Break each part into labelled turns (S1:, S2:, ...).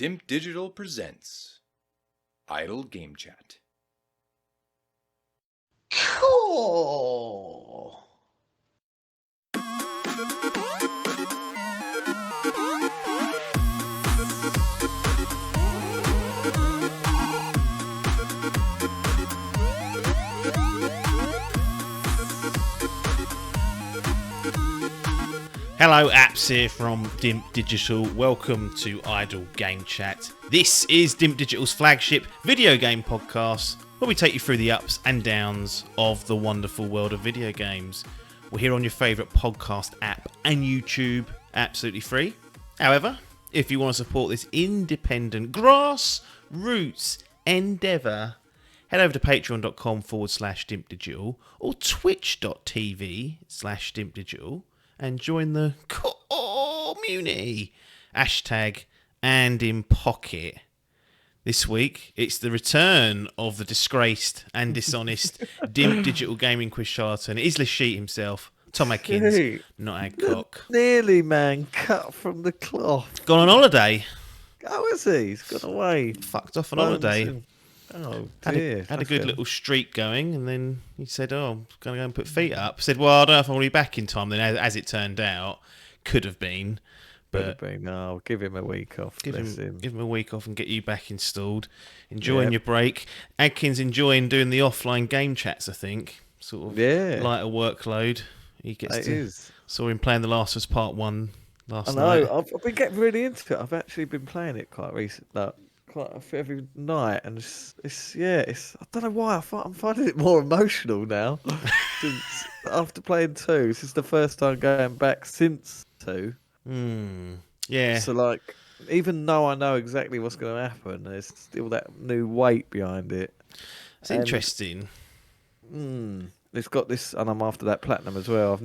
S1: Dimp Digital presents Idle Game Chat.
S2: Cool.
S3: Hello, apps here from Dimp Digital. Welcome to Idle Game Chat. This is Dimp Digital's flagship video game podcast, where we take you through the ups and downs of the wonderful world of video games. We're here on your favourite podcast app and YouTube, absolutely free. However, if you want to support this independent grassroots endeavour, head over to patreon.com/dimpdigital or twitch.tv/dimpdigital and join the community. Hashtag and in pocket. This week, it's the return of the disgraced and dishonest Dimp Digital Gaming Quiz charlatan. It is Lashit himself, Tom Adkins, not Adcock.
S2: Nearly, man, cut from the cloth.
S3: Gone on holiday.
S2: Oh, is he? He's gone away.
S3: Fucked off on holiday.
S2: Oh,
S3: Had
S2: dear.
S3: a good little streak going, and then he said, "Oh, I'm going to go and put feet up." Said, "Well, I don't know if I'm going to be back in time." Then, as it turned out, could have been, but
S2: No, give him a week off.
S3: give
S2: him.
S3: him a week off and get you back installed. Enjoying your break. Adkins enjoying doing the offline game chats. I think sort of lighter workload. He gets Saw him playing The Last of Us Part 1 last night.
S2: I've been getting really into it. I've actually been playing it quite recently. Every night, and it's I don't know why I'm finding it more emotional now since after playing 2. This is the first time going back since 2.
S3: Yeah.
S2: So like, even though I know exactly what's going to happen, there's still that new weight behind it.
S3: It's interesting.
S2: It's got this, and I'm after that platinum as well. I've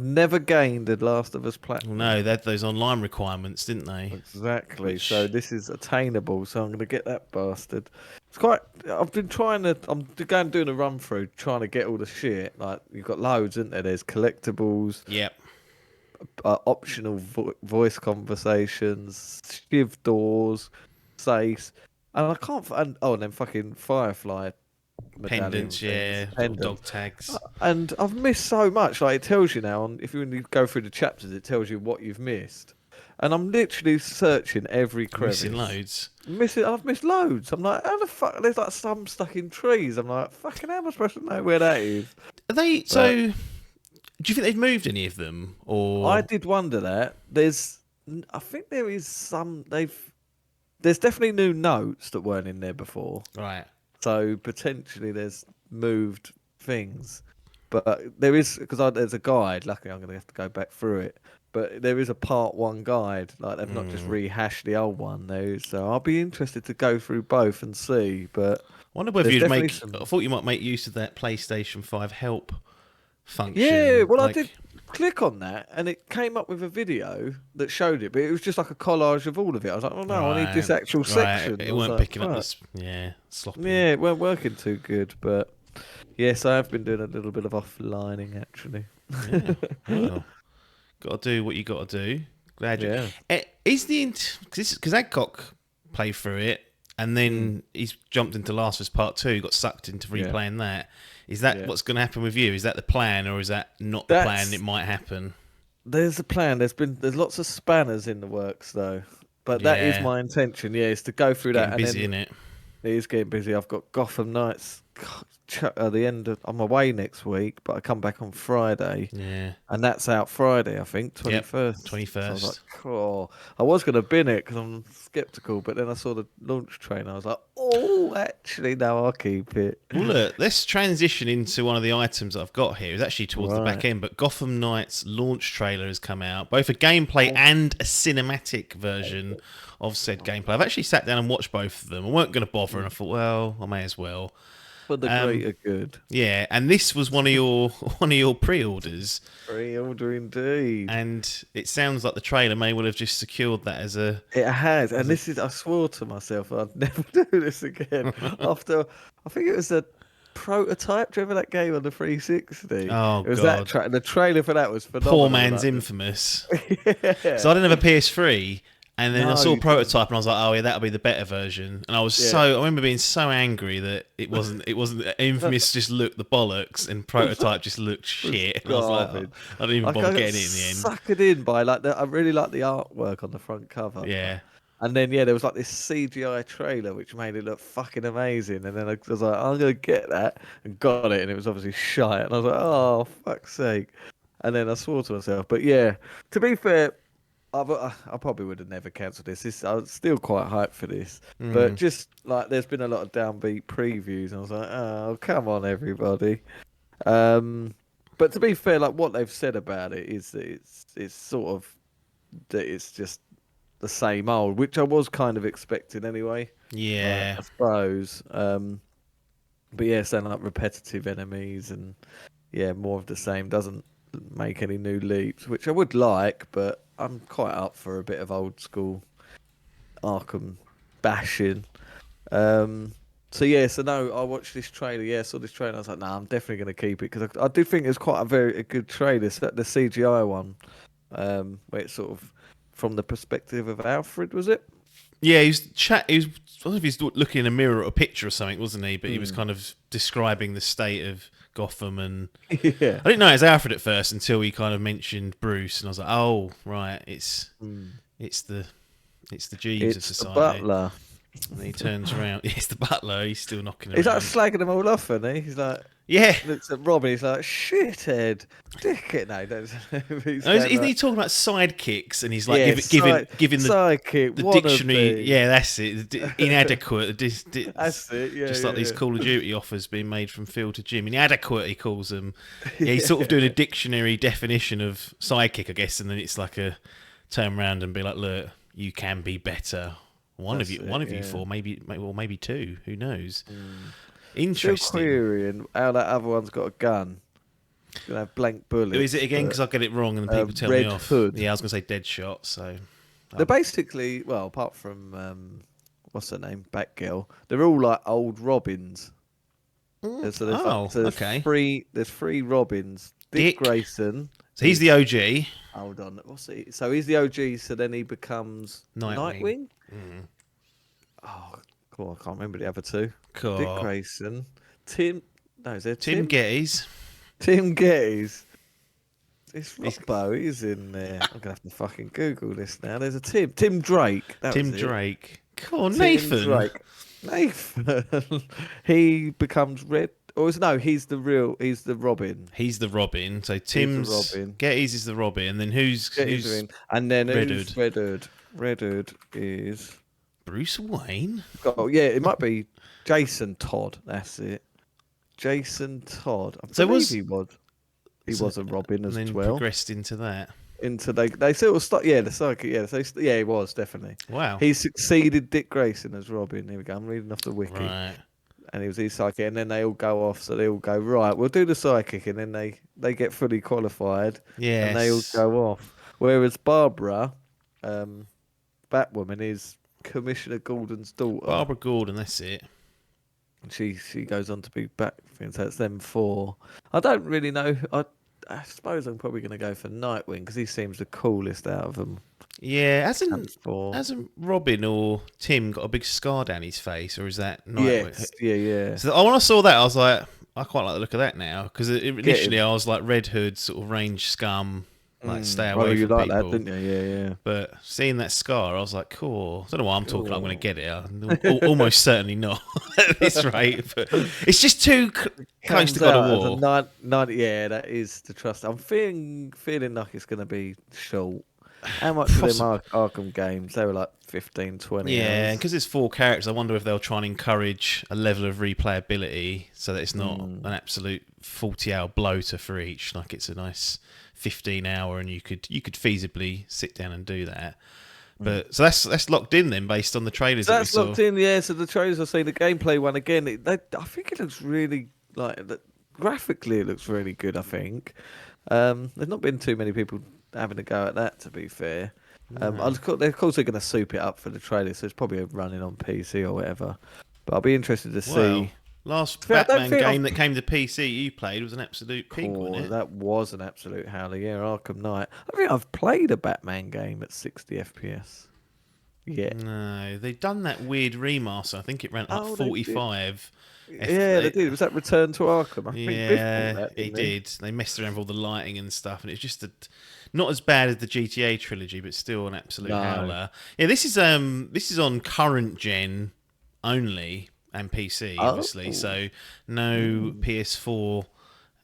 S2: never gained the Last of Us platinum.
S3: No, they had those online requirements, didn't they?
S2: Exactly. So this is attainable. So I'm going to get that bastard. It's quite. I've been trying to. I'm going doing a run through, trying to get all the shit. Like you've got loads, isn't there? There's collectibles.
S3: Yep.
S2: Optional voice conversations, shiv doors, safes, and I can't. And then fucking Firefly.
S3: Pendants, dog tags.
S2: And I've missed so much. Like it tells you now, if you go through the chapters, it tells you what you've missed. And I'm literally searching every crevice.
S3: Missing loads.
S2: I've missed loads. I'm like, how the fuck? There's like some stuck in trees. I'm like, fucking how am I supposed to know where that is?
S3: Are they so? Do you think they've moved any of them? Or
S2: I did wonder that. I think there is some. There's definitely new notes that weren't in there before.
S3: Right.
S2: So potentially there's moved things, but there is because there's a guide. Luckily, I'm going to have to go back through it. But there is a part 1 guide. Like they've not just rehashed the old one. So I'll be interested to go through both and see. But
S3: I wonder whether you'd I thought you might make use of that PlayStation 5 help function.
S2: Yeah, well, I did click on that, and it came up with a video that showed it, but it was just like a collage of all of it. I was like, oh no, I need this actual section.
S3: It weren't picking up this, sloppy.
S2: Yeah, it weren't working too good, but yes, I have been doing a little bit of offlining actually.
S3: Well, got to do what you got to do. Glad you. Is because Adcock played through it, and then he's jumped into Last of Us Part 2, got sucked into replaying that. Is that what's going to happen with you? Is that the plan, or is that not the plan? It might happen.
S2: There's a plan. There's lots of spanners in the works though, but that is my intention. Yeah, is to go through that.
S3: Busy, isn't it?
S2: It is getting busy. I've got Gotham Knights at the end of. I'm away next week, but I come back on Friday.
S3: Yeah,
S2: and that's out Friday, I think, 21st.
S3: 21st.
S2: So I was like, oh, I was going to bin it because I'm skeptical, but then I saw the launch trailer. I was like, oh, actually, no, I'll keep it.
S3: Well, look, let's transition into one of the items that I've got here. It's actually towards the back end, but Gotham Knights launch trailer has come out, both a gameplay and a cinematic version of said gameplay. I've actually sat down and watched both of them. I weren't going to bother, and I thought, well, I may as well.
S2: For the greater good.
S3: Yeah, and this was one of your pre-orders.
S2: Pre-order indeed.
S3: And it sounds like the trailer may well have just secured that as a.
S2: It has, and this is. I swore to myself I'd never do this again. After I think it was a prototype. Do you remember that game on the 360?
S3: Oh,
S2: it was
S3: God.
S2: The trailer for that was phenomenal.
S3: Poor man's Infamous. So I didn't have a PS3. And then
S2: No,
S3: I saw a
S2: you
S3: prototype, and I was like, "Oh yeah, that'll be the better version." And I was I remember being so angry that it wasn't Infamous just looked the bollocks, and prototype just looked shit. And I was like,
S2: garbage.
S3: I didn't even
S2: Like,
S3: bother
S2: I got
S3: getting it in the end.
S2: suckered in by like I really like the artwork on the front cover.
S3: Yeah,
S2: And then there was like this CGI trailer which made it look fucking amazing. And then I was like, I'm gonna get that, and got it, and it was obviously shite. And I was like, oh fuck's sake. And then I swore to myself. But yeah, to be fair, I probably would have never cancelled this. I was still quite hyped for this, but just like there's been a lot of downbeat previews, and I was like, oh come on everybody. But to be fair, like what they've said about it is that it's sort of that it's just the same old, which I was kind of expecting anyway.
S3: yeah.
S2: I suppose. But yeah, saying like repetitive enemies and yeah, more of the same doesn't make any new leaps, which I would like, but I'm quite up for a bit of old school Arkham bashing. So yeah, so no, I watched this trailer. Yeah, I saw this trailer. I was like, nah, I'm definitely going to keep it because I do think it's quite a good trailer. It's the CGI one, where it's sort of from the perspective of Alfred, was it?
S3: Yeah, he was I don't know if he's looking in a mirror at a picture or something, wasn't he? But he was kind of describing the state of Gotham, and
S2: Yeah.
S3: I didn't know it was Alfred at first until he kind of mentioned Bruce, and I was like, oh right, it's the Jeeves of
S2: It's the
S3: society.
S2: butler.
S3: And he turns around. It's the butler. He's still knocking around.
S2: He's like slagging them all off, isn't he? He's like,
S3: yeah.
S2: looks at Robbie. He's like, shithead, dickhead. No, don't.
S3: Isn't he talking about sidekicks? And he's like
S2: Yeah,
S3: giving the
S2: sidekick,
S3: the
S2: wannabe.
S3: dictionary. Yeah, that's it. Inadequate.
S2: That's it. Yeah,
S3: just
S2: yeah,
S3: like these
S2: yeah.
S3: Call of Duty offers being made from Phil to Jim. Inadequate, he calls them. Yeah, he's sort of doing a dictionary definition of sidekick, I guess, and then it's like a turn around and be like, look, you can be better. One of you four, maybe two. Who knows?
S2: Still
S3: Interesting.
S2: querying how that other one's got a gun. It's gonna have blank bullets.
S3: Who is it again? Because I get it wrong and then people tell
S2: Red
S3: me off.
S2: Hood.
S3: Yeah, I was going to say Deadshot. So
S2: They're basically, well, apart from what's her name, Batgirl, they're all like old Robins. So there's three Robins. Dick Grayson.
S3: So he's the OG.
S2: Hold on, what's he? So he's the OG. So then he becomes Nightwing. Oh, cool. I can't remember the other two.
S3: Cool.
S2: Dick Grayson, Tim. No, is there
S3: Tim Gettys.
S2: Tim Gettys. It's Robbo. He's in there. I'm gonna have to fucking Google this now. There's a Tim. Tim Drake.
S3: Tim Drake. Come on, Nathan.
S2: Drake. Nathan. He becomes Red. Or he's the Robin.
S3: He's the Robin. So Tim's
S2: Robin.
S3: Gettys is the Robin, and then who's
S2: and then
S3: Red
S2: who's
S3: Hood?
S2: Red Hood? Red Hood is
S3: Bruce Wayne.
S2: Oh yeah, it might be Jason Todd. That's it. Jason Todd.
S3: He
S2: was a Robin as
S3: and then
S2: well.
S3: Progressed into that.
S2: They sort of start. Yeah, the psychic. Yeah, he was definitely.
S3: Wow.
S2: He succeeded Dick Grayson as Robin. Here we go. I'm reading off the wiki.
S3: Right.
S2: And he was his psychic, and then they all go off. So they all go, right, we'll do the psychic, and then they get fully qualified.
S3: Yes.
S2: And they all go off. Whereas Barbara, Batwoman, is Commissioner Gordon's daughter.
S3: Barbara Gordon, that's it.
S2: And she goes on to be Batman. So it's them four. I don't really know. I suppose I'm probably going to go for Nightwing because he seems the coolest out of them.
S3: Yeah, hasn't Robin or Tim got a big scar down his face, or is that Nightwing?
S2: Yes, yeah.
S3: So when I saw that, I was like, I quite like the look of that now because initially I was like Red Hood, sort of range scum, like stay away from
S2: you like
S3: people.
S2: that, didn't you? Yeah.
S3: But seeing that scar, I was like, cool. I don't know why I'm talking. I'm going to get it. Almost certainly not at this rate. But it's just too close to God of War.
S2: Yeah, that is the trust. I'm feeling like it's going to be short. How much of them Arkham games? They were like 15, 20
S3: Yeah,
S2: hours.
S3: because it's 4 characters, I wonder if they'll try and encourage a level of replayability so that it's not an absolute 40-hour bloater for each. Like it's a nice 15-hour, and you could feasibly sit down and do that. But so that's locked in then, based on the trailers.
S2: So that's locked in, yeah. So the trailers I've seen, the gameplay one again. I think it looks really graphically. It looks really good. I think there's not been too many people having a go at that, to be fair. They're of course they're going to soup it up for the trailer, so it's probably running on PC or whatever. But I'll be interested to see.
S3: Last Batman game that came to PC you played was an absolute pig, wasn't it?
S2: That was an absolute howler, yeah. Arkham Knight. I think I've played a Batman game at 60 FPS. yet.
S3: No, they've done that weird remaster. I think it ran at
S2: Oh,
S3: like
S2: they did.
S3: 45.
S2: Yeah, they did. Was that Return to Arkham? I think Biff bought
S3: Yeah,
S2: that,
S3: he
S2: didn't he?
S3: did. They messed around with all the lighting and stuff, and it's just not as bad as the GTA trilogy, but still an absolute
S2: No.
S3: howler. Yeah, this is on current gen only and PC, obviously.
S2: Oh.
S3: So no PS4,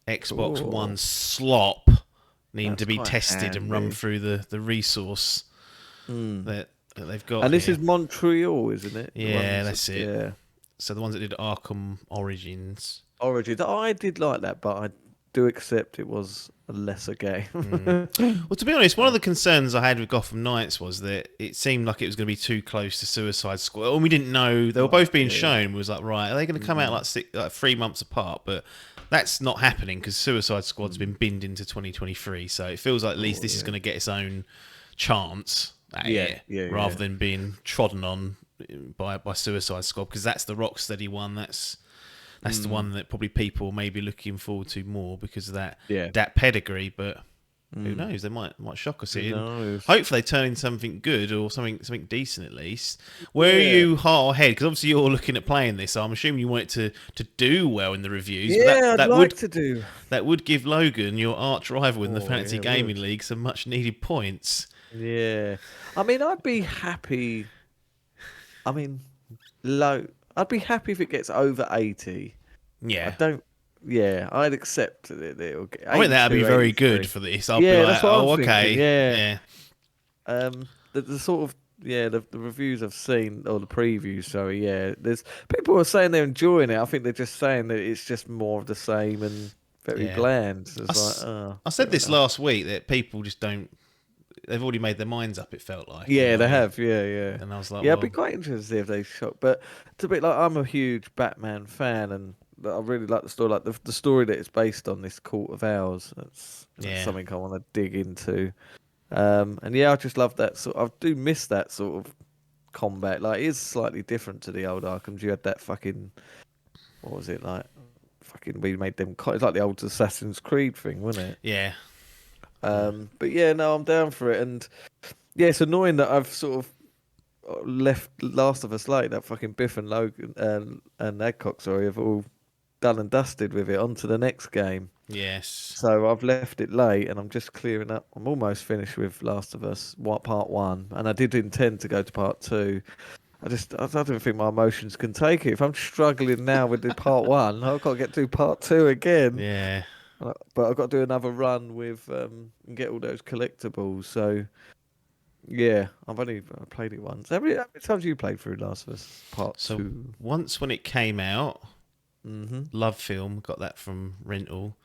S3: Xbox
S2: Cool.
S3: One slop needing
S2: That's
S3: to be
S2: quite
S3: tested and run
S2: handy.
S3: through the resource that they've got.
S2: And this
S3: here.
S2: is Montreal, isn't it? The
S3: Yeah,
S2: ones
S3: that's it.
S2: Yeah.
S3: So the ones that did Arkham Origins.
S2: Origins. I did like that, but I do accept it was a lesser game.
S3: Well, to be honest, one of the concerns I had with Gotham Knights was that it seemed like it was going to be too close to Suicide Squad. And we didn't know. They were both being shown. We was like, right, are they going to come out like 3 months apart? But that's not happening because Suicide Squad's been binned into 2023. So it feels like at least this is going to get its own chance at it, rather than being trodden on by Suicide Squad, because that's the Rocksteady one. That's the one that probably people may be looking forward to more because of that pedigree. But who knows? They might shock us here. Hopefully, they turn into something good or something decent at least. Where are you heart or head? Because obviously you're looking at playing this. So I'm assuming you want it to do well in the reviews.
S2: Yeah,
S3: but
S2: I'd like to do.
S3: That would give Logan, your arch rival in the Fantasy Gaming League, some much needed points.
S2: Yeah, I mean, I'd be happy. I mean, I'd be happy if it gets over 80.
S3: Yeah.
S2: I don't. Yeah, I'd accept it. It'll get
S3: I think that'd be
S2: 82,
S3: very
S2: 83.
S3: good for this. I'll be like,
S2: that's what I'm
S3: okay.
S2: thinking,
S3: Yeah.
S2: The sort of the reviews I've seen, or the previews, sorry, there's people are saying they're enjoying it. I think they're just saying that it's just more of the same and very bland. So it's
S3: I said this last week that people just don't. They've already made their minds up. It felt like.
S2: Yeah, they have. Yeah.
S3: And I was like,
S2: I'd be quite interested to see if they shot. But it's a bit like I'm a huge Batman fan, and I really like the story. Like the story that it's based on, this Court of Owls. That's something I want to dig into. And I just love that sort. I do miss that sort of combat. Like it is slightly different to the old Arkhams. You had that fucking, what was it like? Fucking, we made them. It's like the old Assassin's Creed thing, wasn't it?
S3: Yeah.
S2: But no, I'm down for it, and it's annoying that I've sort of left Last of Us late. That fucking Biff and Logan and Adcock, have all done and dusted with it. On to the next game.
S3: Yes.
S2: So I've left it late, and I'm just clearing up. I'm almost finished with Last of Us Part 1, and I did intend to go to Part 2. I don't think my emotions can take it. If I'm struggling now with the Part 1, I've got to get to Part 2 again.
S3: Yeah.
S2: But I've got to do another run with and get all those collectibles. So I've only played it once. How many times have you played through Last of Us Part 2?
S3: Once when it came out, Love Film, got that from rental.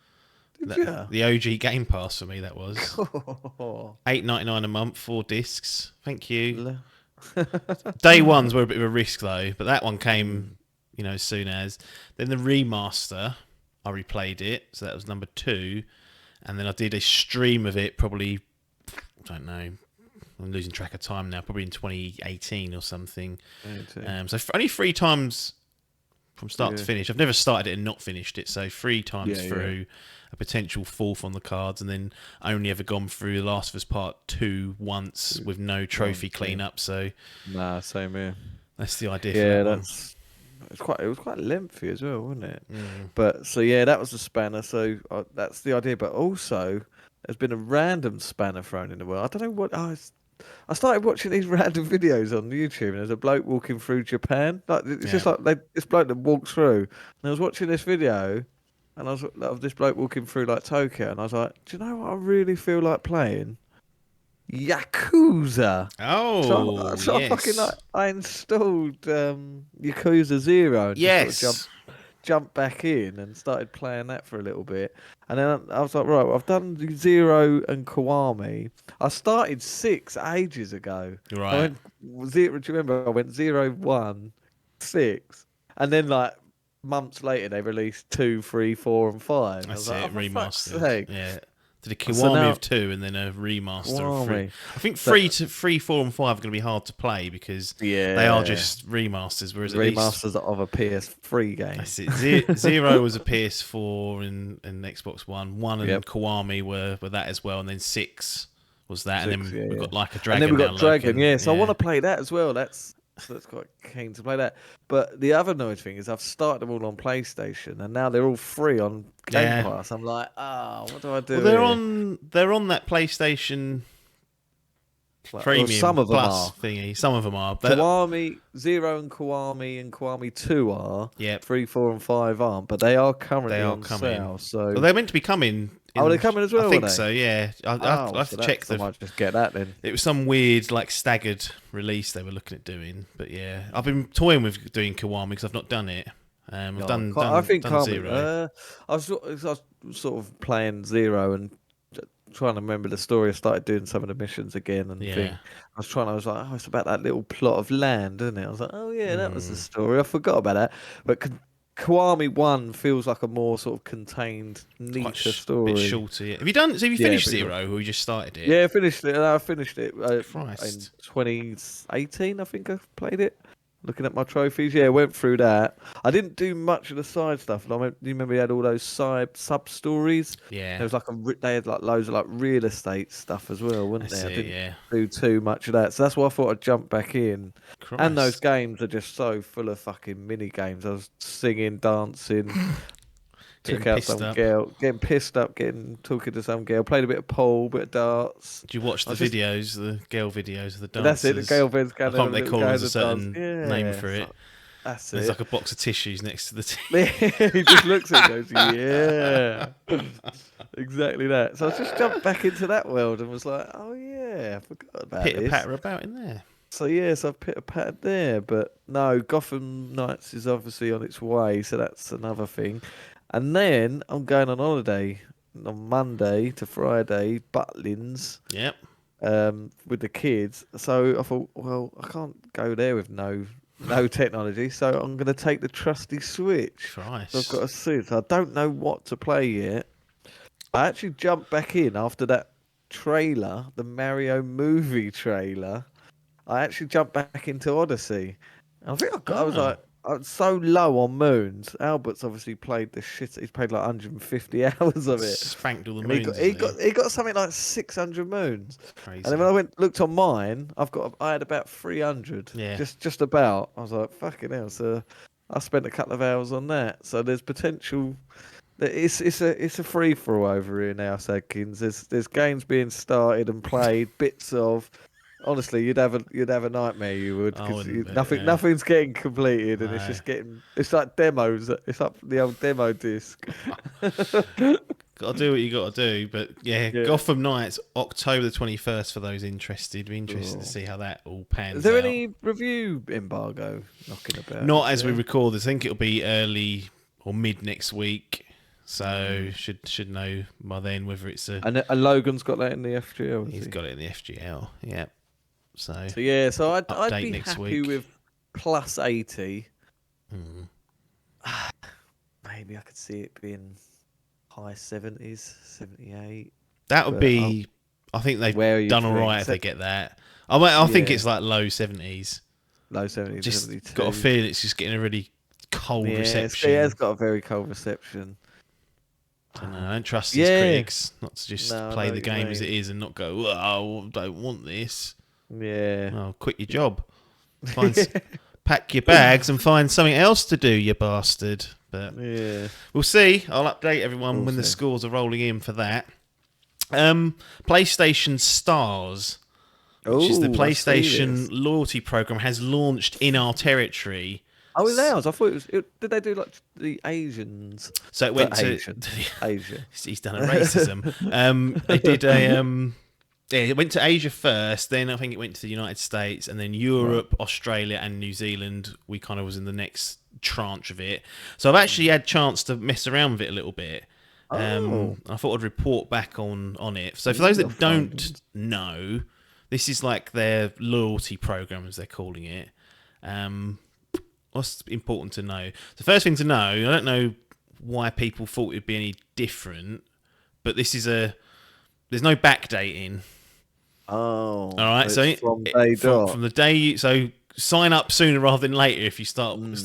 S3: The OG Game Pass for me, that was. $8.99 a month, 4 discs. Thank you. Day ones were a bit of a risk though, but that one came, as soon as. Then the remaster, I replayed it, so that was number 2, and then I did a stream of it. Probably, I don't know. I'm losing track of time now. Probably in 2018 or something. So only 3 times from start to finish. I've never started it and not finished it. So 3 times through. A potential 4th on the cards, and then only ever gone through The Last of Us Part 2 once with no trophy cleanup. So
S2: same here.
S3: That's the idea. For that
S2: it was quite lengthy as well, wasn't it? But that was the spanner. So that's the idea. But also, there's been a random spanner thrown in the world. I don't know what. I started watching these random videos on YouTube, and there's a bloke walking through Japan. Like it's just like this bloke that walks through. And I was watching this video. And I was of this bloke walking through like Tokyo, and I was like, "Do you know what I really feel like playing? Yakuza."
S3: Oh,
S2: so
S3: yes.
S2: I installed Yakuza 0 and just sort of jumped back in and started playing that for a little bit. And then I was like, right, well, I've done 0 and Kiwami. I started 6 ages ago.
S3: Right.
S2: Do you remember? I went 0, 1, 6, and then like. Months later, they released 2, 3, 4, and 5.
S3: That's
S2: it,
S3: remastered. Yeah, did a Kiwami of 2 and then a remaster of 3. I think 3, 4, and 5 are going to be hard to play because they are just remasters. Whereas
S2: remasters of a PS3 game.
S3: That's it. 0 was a PS4 and Xbox One. 1 and Kiwami were that as well, and then 6 was that,
S2: 6,
S3: and then
S2: yeah,
S3: we've
S2: yeah.
S3: got Like a
S2: And
S3: Dragon.
S2: then we've got
S3: now,
S2: Dragon,
S3: Logan.
S2: yeah. So I want to play that as well. That's quite keen to play that. But the other annoying thing is I've started them all on PlayStation, and now they're all free on Game
S3: Yeah.
S2: Pass. I'm like, what do I do?
S3: Well, they're
S2: here?
S3: on that PlayStation
S2: Well,
S3: Premium
S2: some of them
S3: Plus
S2: are.
S3: thingy. Some of them are. But
S2: Kiwami Zero and Kiwami 2 are.
S3: Yep.
S2: 3, 4, and 5 aren't, but they are currently
S3: they are
S2: on
S3: coming.
S2: sale. So
S3: Well, they're meant to be coming.
S2: they're coming as well.
S3: I think
S2: are they?
S3: so. Yeah. I have
S2: So
S3: to check
S2: I
S3: the.
S2: might just get that then.
S3: It was some weird, like, staggered release they were looking at doing. But yeah, I've been toying with doing Kiwami because I've not done it. I've done
S2: I think
S3: done
S2: Kiwami,
S3: Zero.
S2: I was sort of playing Zero and trying to remember the story. I started doing some of the missions again and
S3: Yeah.
S2: I was like, it's about that little plot of land, isn't it? I was like, oh yeah, that
S3: Hmm.
S2: was the story. I forgot about that. But Kiwami 1 feels like a more sort of contained,
S3: Quite
S2: neater
S3: bit
S2: story.
S3: shorter. Yeah. Have you done? So have you
S2: Yeah,
S3: finished
S2: pretty
S3: Zero, or you just started it?
S2: Yeah, I finished it. I finished it in
S3: Christ.
S2: 2018. I think I played it. Looking at my trophies, yeah, went through that. I didn't do much of the side stuff. Like, you remember you had all those side sub stories?
S3: Yeah.
S2: There was like they had like loads of like real estate stuff as well, wouldn't
S3: That's
S2: there? I
S3: it.
S2: didn't
S3: Yeah.
S2: do too much of that, so that's why I thought I'd jump back in. And those
S3: Christ.
S2: games are just so full of fucking mini games. I was singing, dancing, took
S3: Getting
S2: out
S3: pissed
S2: some
S3: up.
S2: girl, getting pissed up, talking to some girl, played a bit of pool, bit of darts.
S3: Do you watch
S2: I
S3: the
S2: was just-
S3: videos, the girl videos of the
S2: That's
S3: dancers?
S2: it. The girl Ben's
S3: I
S2: going
S3: can't remember they call them as a certain name for it.
S2: That's
S3: There's
S2: it.
S3: like a box of tissues next to the TV.
S2: He just looks at it and goes, yeah. Exactly that. So I just jumped back into that world and was like, oh yeah, I forgot about
S3: Pitter
S2: this.
S3: patter about in there.
S2: So yes, I've pitter pattered there, but no, Gotham Knights is obviously on its way, so that's another thing. And then I'm going on holiday on Monday to Friday, Butlins,
S3: Yep.
S2: with the kids. So I thought, well, I can't go there with no technology, so I'm going to take the trusty Switch.
S3: Christ.
S2: So I've got a Switch. I don't know what to play yet. I actually jumped back in after that trailer, the Mario movie trailer. I actually jumped back into Odyssey. And I think I was like, I was so low on moons. Albert's obviously played the shit. He's played like 150 hours of it.
S3: Spanked all the
S2: And
S3: moons.
S2: he got something like 600 loons.
S3: Crazy.
S2: And then when I looked on mine, I had about 300.
S3: Yeah.
S2: Just about. I was like, fucking hell. So I spent a couple of hours on that. So there's potential. It's a free for all over here now, Sadkins. There's games being started and played, bits of. Honestly, you'd have a nightmare. You would, because nothing's getting completed, and it's like demos. It's up the old demo disc.
S3: Got to do what you got to do, but yeah, Gotham Knights, October the 21st for those interested. Be interested to see how that all pans out.
S2: Is there any review embargo knocking about?
S3: Not as we record this. I think it'll be early or mid next week, so should know by then whether it's a.
S2: And Logan's got that in the FGL.
S3: He's got it in the FGL. Yeah. So
S2: yeah, so I'd be
S3: next
S2: happy
S3: week.
S2: with plus 80.
S3: Hmm.
S2: Maybe I could see it being high 70s, 78.
S3: That would be. I think they've done all right if they get that. I think it's like low 70s.
S2: Low 70s,
S3: Just
S2: 72.
S3: got a feel it's just getting a really cold reception.
S2: It has got a very cold reception.
S3: I don't trust these critics not to just play the game as it is and not go, oh, I don't want this.
S2: Yeah.
S3: Oh, quit your job. Pack your bags and find something else to do, you bastard. But
S2: yeah,
S3: we'll see. I'll update everyone when the scores are rolling in for that. PlayStation Stars, which is the PlayStation loyalty program, has launched in our territory.
S2: Oh, it's ours. I thought it was. Did they do like the Asians?
S3: So it went to
S2: Asia.
S3: He's done a racism. They did a. Yeah, it went to Asia first, then I think it went to the United States, and then Europe, Australia, and New Zealand. We kind of was in the next tranche of it. So I've actually had a chance to mess around with it a little bit. I thought I'd report back on it. So for those that don't know, this is like their loyalty program, as they're calling it. What's important to know? The first thing to know, I don't know why people thought it'd be any different, but this is there's no backdating.
S2: Oh,
S3: all right. So
S2: from
S3: the day you sign up sooner rather than later if you want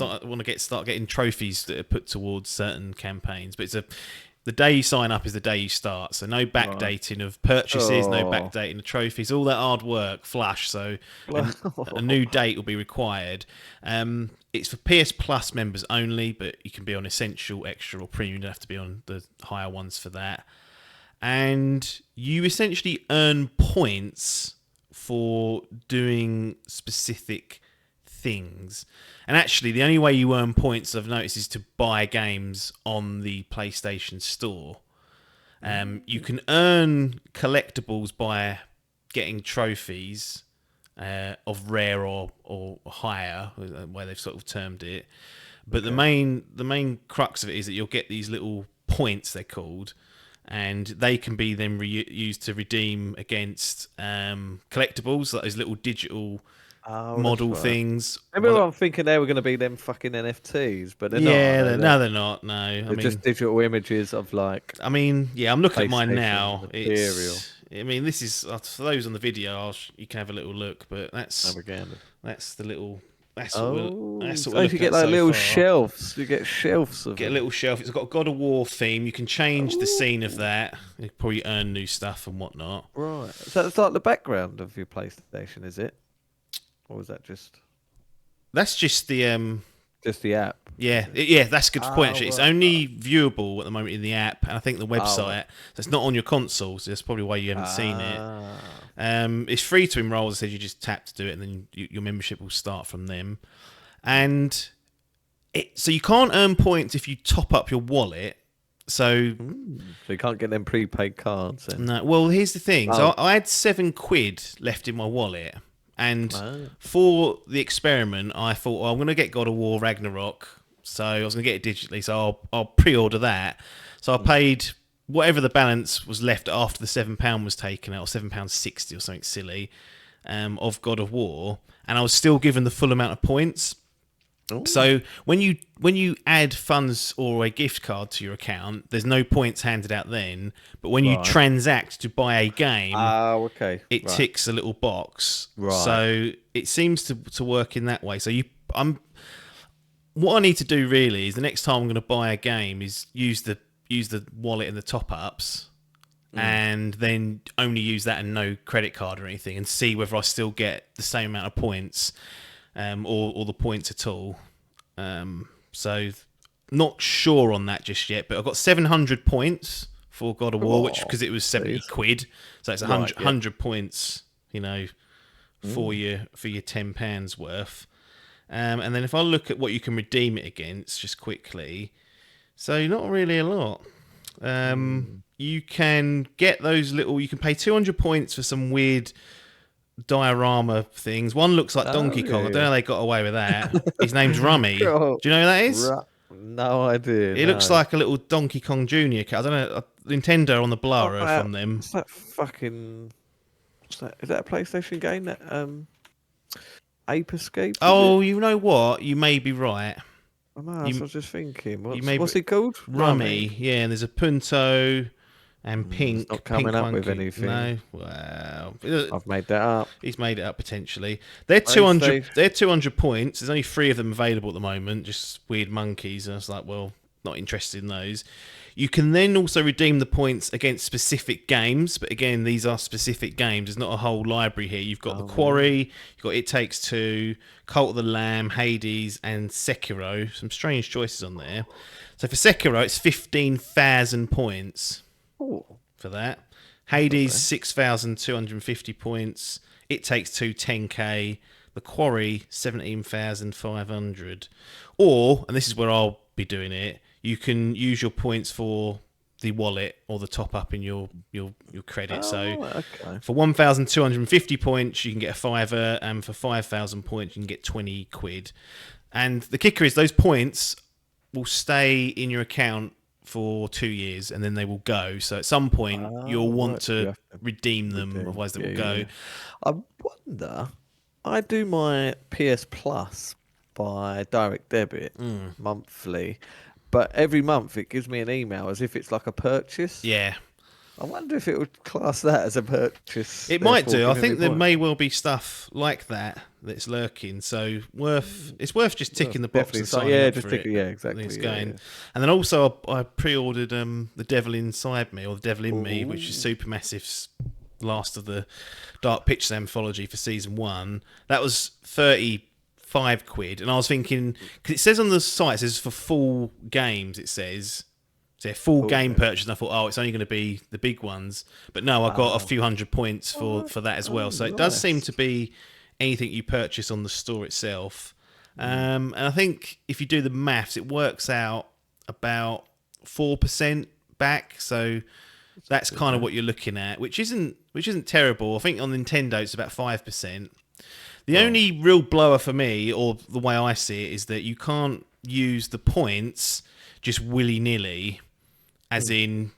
S3: to start getting trophies that are put towards certain campaigns. But the day you sign up is the day you start. So no backdating of purchases, no backdating of trophies, all that hard work flush. So a new date will be required. It's for PS Plus members only, but you can be on Essential, Extra, or Premium. You don't have to be on the higher ones for that. And you essentially earn points for doing specific things. And actually, the only way you earn points, I've noticed, is to buy games on the PlayStation Store. You can earn collectibles by getting trophies of rare or higher, where they've sort of termed it. But the main crux of it is that you'll get these little points, they're called, and they can be then used to redeem against collectibles, like those little digital model things.
S2: I'm thinking they were going to be them fucking NFTs, but they're not.
S3: No, they're not. No,
S2: they're just digital images of like.
S3: I mean, I'm looking at mine now.
S2: Material.
S3: This is for those on the video. You can have a little look, but that's the little. That's what
S2: so if you get like little shelves, you get shelves of
S3: a little shelf. It's got a God of War theme. You can change the scene of that. You probably earn new stuff and whatnot.
S2: Right. So that's like the background of your PlayStation, is it? Or is that just?
S3: That's just the
S2: app.
S3: Yeah, that's a good point. Actually, it's only viewable at the moment in the app, and I think the website. So it's not on your console, so that's probably why you haven't seen it. It's free to enroll. As I said, you just tap to do it, and then your membership will start from them. And so you can't earn points if you top up your wallet. So
S2: you can't get them prepaid cards. Then.
S3: No. Well, here's the thing. So I had £7 left in my wallet. And for the experiment, I thought, well, I'm going to get God of War Ragnarok. So I was going to get it digitally. So I'll pre-order that. So I paid whatever the balance was left after the £7 was taken out, or £7.60 or something silly, of God of War. And I was still given the full amount of points. Ooh. So when you add funds or a gift card to your account, there's no points handed out then. But when you transact to buy a game, it ticks a little box. Right. So it seems to work in that way. So what I need to do really is the next time I'm going to buy a game is use the wallet and the top ups, and then only use that and no credit card or anything, and see whether I still get the same amount of points. Or the points at all. So not sure on that just yet, but I've got 700 points for God of War, because it was £70, so it's 100 points, for your £10 worth. And then if I look at what you can redeem it against, just quickly, so not really a lot. You can get those you can pay 200 points for some weird diorama things. One looks like Donkey Kong. I don't know how they got away with that. His name's Rummy. Do you know who that is?
S2: No idea.
S3: It looks like a little Donkey Kong Jr. I don't know. Nintendo on the blower from them.
S2: What's that fucking? Is that a PlayStation game? That Ape Escape?
S3: Oh, you know what? You may be right.
S2: I know. I was just thinking. What's
S3: it
S2: it called?
S3: Rummy. Yeah, and there's a Punto. And Pink.
S2: It's not coming up with anything.
S3: No, wow.
S2: I've made that up.
S3: He's made it up potentially. They're 200. They're 200 points. There's only 3 of them available at the moment. Just weird monkeys. And I was like, well, not interested in those. You can then also redeem the points against specific games, but again, these are specific games. There's not a whole library here. You've got The Quarry. You've got It Takes Two, Cult of the Lamb, Hades, and Sekiro. Some strange choices on there. So for Sekiro, it's 15,000 points. For that. Hades, 6,250 points. It Takes Two, 10k. The Quarry, 17,500. Or, and this is where I'll be doing it, you can use your points for the wallet or the top up in your credit. For 1,250 points, you can get a fiver, and for 5,000 points, you can get £20. And the kicker is those points will stay in your account for 2 years, and then they will go. So at some point, you'll want to redeem them, otherwise they will go.
S2: I wonder. I do my PS Plus by direct debit monthly, but every month it gives me an email as if it's like a purchase.
S3: Yeah.
S2: I wonder if it would class that as a purchase.
S3: It might
S2: therefore
S3: do. I
S2: giving me
S3: think there
S2: points.
S3: may well be stuff like that that's lurking. So it's worth just ticking the box
S2: Definitely.
S3: and
S2: So,
S3: signing
S2: yeah,
S3: up
S2: just
S3: for
S2: tick
S3: it.
S2: it. Yeah,
S3: I think
S2: exactly.
S3: it's
S2: Yeah,
S3: going.
S2: yeah.
S3: And then also I pre-ordered The Devil Inside Me or The Devil in Me, which is Supermassive's last of the Dark Pictures anthology for season 1. That was 35 quid, and I was thinking because it says on the site, it says for full games, it says. So yeah, full game purchase, and I thought, oh, it's only going to be the big ones. But no, I got a few hundred points for that as well. So it does seem to be anything you purchase on the store itself. And I think if you do the maths, it works out about 4% back. So that's kind of what you're looking at, which isn't terrible. I think on Nintendo it's about 5%. The only real blower for me, or the way I see it, is that you can't use the points just willy-nilly. As in,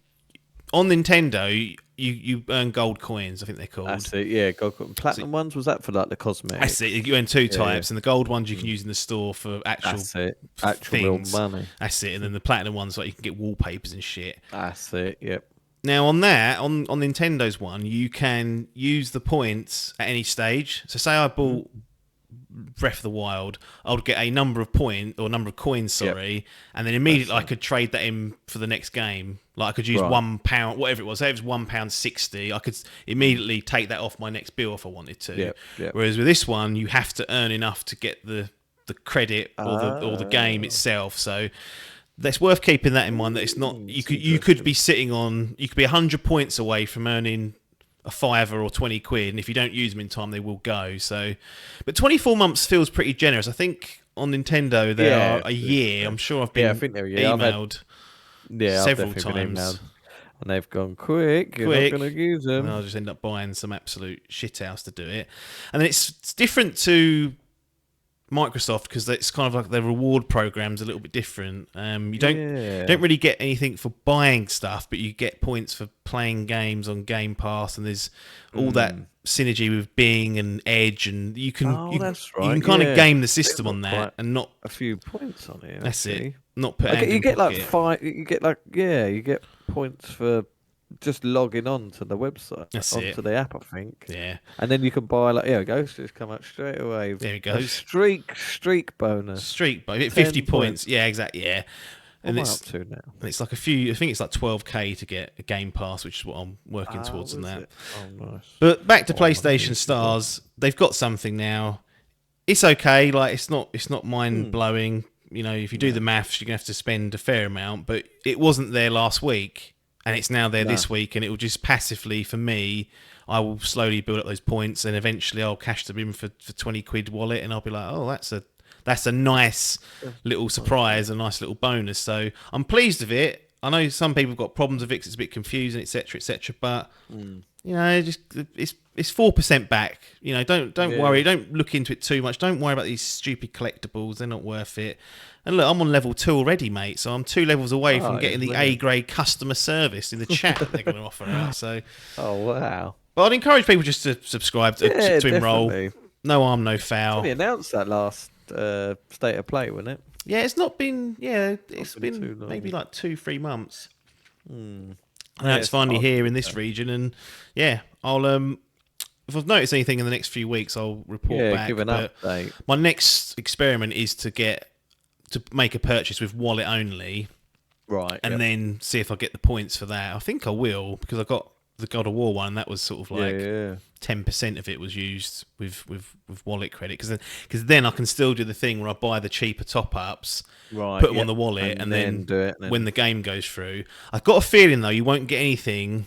S3: on Nintendo, you earn gold coins, I think they're called.
S2: That's it. Yeah, platinum ones, was that for like the cosmetics?
S3: That's it. You earn two types, and the gold ones you can use in the store for actual
S2: That's it. Actual real
S3: things.
S2: money.
S3: That's it. And then the platinum ones, like you can get wallpapers and shit.
S2: That's it. Yep.
S3: Now on Nintendo's one, you can use the points at any stage. So say I bought Breath of the Wild, I would get a number of coins, and then immediately I could trade that in for the next game. Like I could use £1, whatever it was. Say it was £1.60, I could immediately take that off my next bill if I wanted to. Whereas with this one, you have to earn enough to get the credit or the game itself. So that's worth keeping that in mind. That it's not you could be sitting on 100 points away from earning a £5 or 20 quid, and if you don't use them in time, they will go. So, but 24 months feels pretty generous. I think on Nintendo they are a year. I'm sure I've been
S2: I think they're a year.
S3: emailed
S2: several
S3: times,
S2: and they've gone quick. You're not going to use them.
S3: And I'll just end up buying some absolute shithouse to do it. And then it's different to Microsoft because it's kind of like their reward program's a little bit different. You don't really get anything for buying stuff, but you get points for playing games on Game Pass, and there's all that synergy with Bing and Edge, and you can
S2: that's
S3: you
S2: right.
S3: can kind of game the system on that and not
S2: a few points on it.
S3: That's
S2: actually.
S3: it. Not put.
S2: You get like 5. You get you get points for just logging on to the website, onto the app, I think.
S3: Yeah.
S2: And then you can buy here it goes, just come up straight away.
S3: There it goes.
S2: Streak bonus.
S3: Streak bonus. 50 points. Yeah, exactly. Yeah.
S2: And it's up to now.
S3: And it's like I think it's like 12k to get a Game Pass, which is what I'm working towards on that.
S2: Oh, nice.
S3: But back to PlayStation Stars, they've got something now. It's okay. Like it's not mind blowing. You know, if you do the maths, you're gonna have to spend a fair amount. But it wasn't there last week. And it's now there this week, and it will just passively, for me, I will slowly build up those points, and eventually I'll cash them in for 20 quid wallet, and I'll be like, oh, that's a nice little surprise, a nice little bonus. So I'm pleased with it. I know some people have got problems with it 'cause it's a bit confusing, etc., etc. But you know, just it's 4% back. You know, don't worry, don't look into it too much. Don't worry about these stupid collectibles; they're not worth it. And look, I'm on level 2 already, mate. So I'm 2 levels away from getting the A-grade customer service in the chat that they're going to offer out. So,
S2: wow.
S3: But I'd encourage people just to subscribe to Enroll. No harm, no foul.
S2: They announced that last State of Play, wasn't it?
S3: Yeah, it's not been. Yeah, it's been
S2: too long.
S3: maybe like 2-3 months. I know it's finally here in this region, and yeah, I'll if I've noticed anything in the next few weeks, I'll report back.
S2: Give an update.
S3: My next experiment is to make a purchase with wallet only,
S2: right?
S3: And then see if I get the points for that. I think I will because I got the God of War one. And that was sort of like 10% of it was used with wallet credit because then I can still do the thing where I buy the cheaper top ups, put them on the wallet, and then
S2: do it.
S3: When the game goes through, I've got a feeling though you won't get anything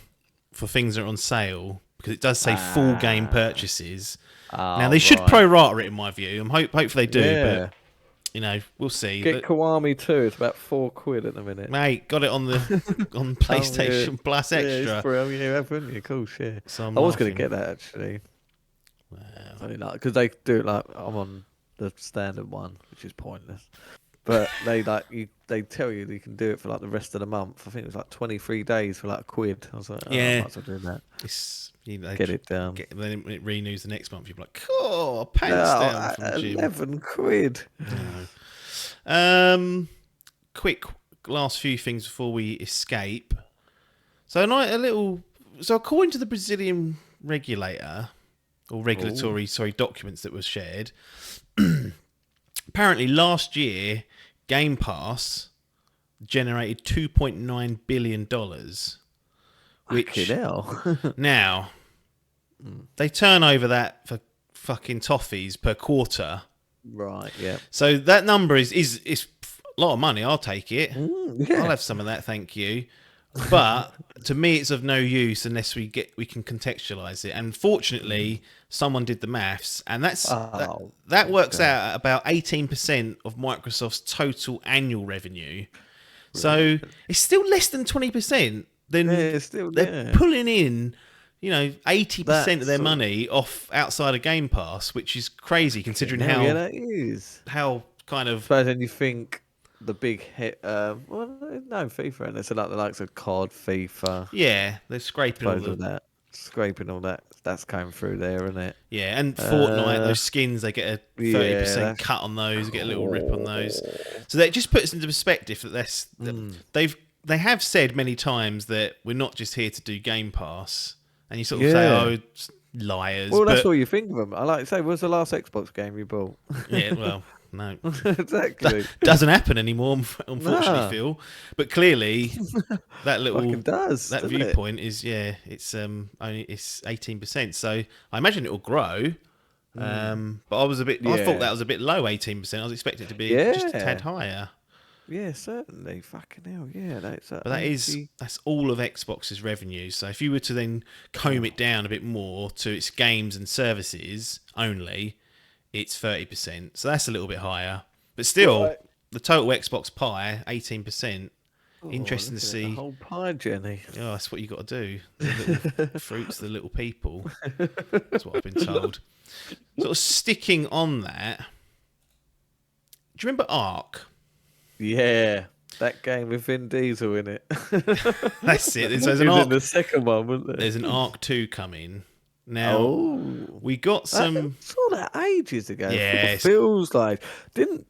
S3: for things that are on sale because it does say full game purchases. Now they should pro-rata it in my view. Hopefully they do, but. You know, we'll see.
S2: Get Kiwami 2. It's about 4 quid at the minute.
S3: Mate, got it on PlayStation Plus Extra.
S2: Yeah, it's for you, haven't you? Cool shit.
S3: So
S2: I was going to get that actually. Wow. Because they do it like I'm on the standard one, which is pointless. But they they tell you you can do it for like the rest of the month. I think it was like 23 days for like £1. I was like, I might as well do that. Get it down.
S3: Then it renews the next month. You're like, cool, pants down from gym.
S2: 11 quid.
S3: Quick last few things before we escape. So So according to the Brazilian regulator or regulatory, documents that were shared, apparently last year Game Pass generated $2.9 billion, which
S2: Fucking hell.
S3: now they turn over that for fucking toffees per quarter.
S2: Right, yeah.
S3: So that number is a lot of money. I'll take it.
S2: Yeah.
S3: I'll have some of that, thank you. But to me, it's of no use unless we can contextualize it. And fortunately, someone did the maths, and that works out at about 18% of Microsoft's total annual revenue. So it's still less than 20%. Then they're pulling in, 80% of their money off outside of Game Pass, which is crazy considering
S2: that is.
S3: how kind of.
S2: But then you think the big hit, FIFA, and it's like the likes of COD, FIFA.
S3: Yeah, they're scraping all
S2: that. That's coming through there, isn't it?
S3: Yeah, and Fortnite, those skins, they get a 30% cut on those, get a little rip on those. So that just puts into perspective that they have said many times that we're not just here to do Game Pass, and you sort of say, "Oh, liars."
S2: Well, that's all you think of them. I like to say, what's the last Xbox game you bought?
S3: Yeah, well, no,
S2: exactly.
S3: Doesn't happen anymore, unfortunately, Phil. But clearly, that viewpoint is it's only it's 18%. So I imagine it will grow. But I thought that was a bit low, 18%. I was expecting it to be just a tad higher.
S2: Yeah, certainly. Fucking hell, yeah.
S3: But that's all of Xbox's revenue. So if you were to then comb it down a bit more to its games and services only, it's 30%. So that's a little bit higher. But still, the total Xbox pie, 18%. Interesting to see.
S2: The whole pie, Jenny.
S3: Oh, that's what you got to do. The little fruits, the little people. That's what I've been told. Sort of sticking on that. Do you remember Ark?
S2: Yeah, that game with Vin Diesel in it.
S3: That's it.
S2: There's an Ark. In the second one, wasn't there?
S3: There's an Ark 2 coming. Now, we got some.
S2: I saw that ages ago.
S3: Yeah,
S2: it feels like didn't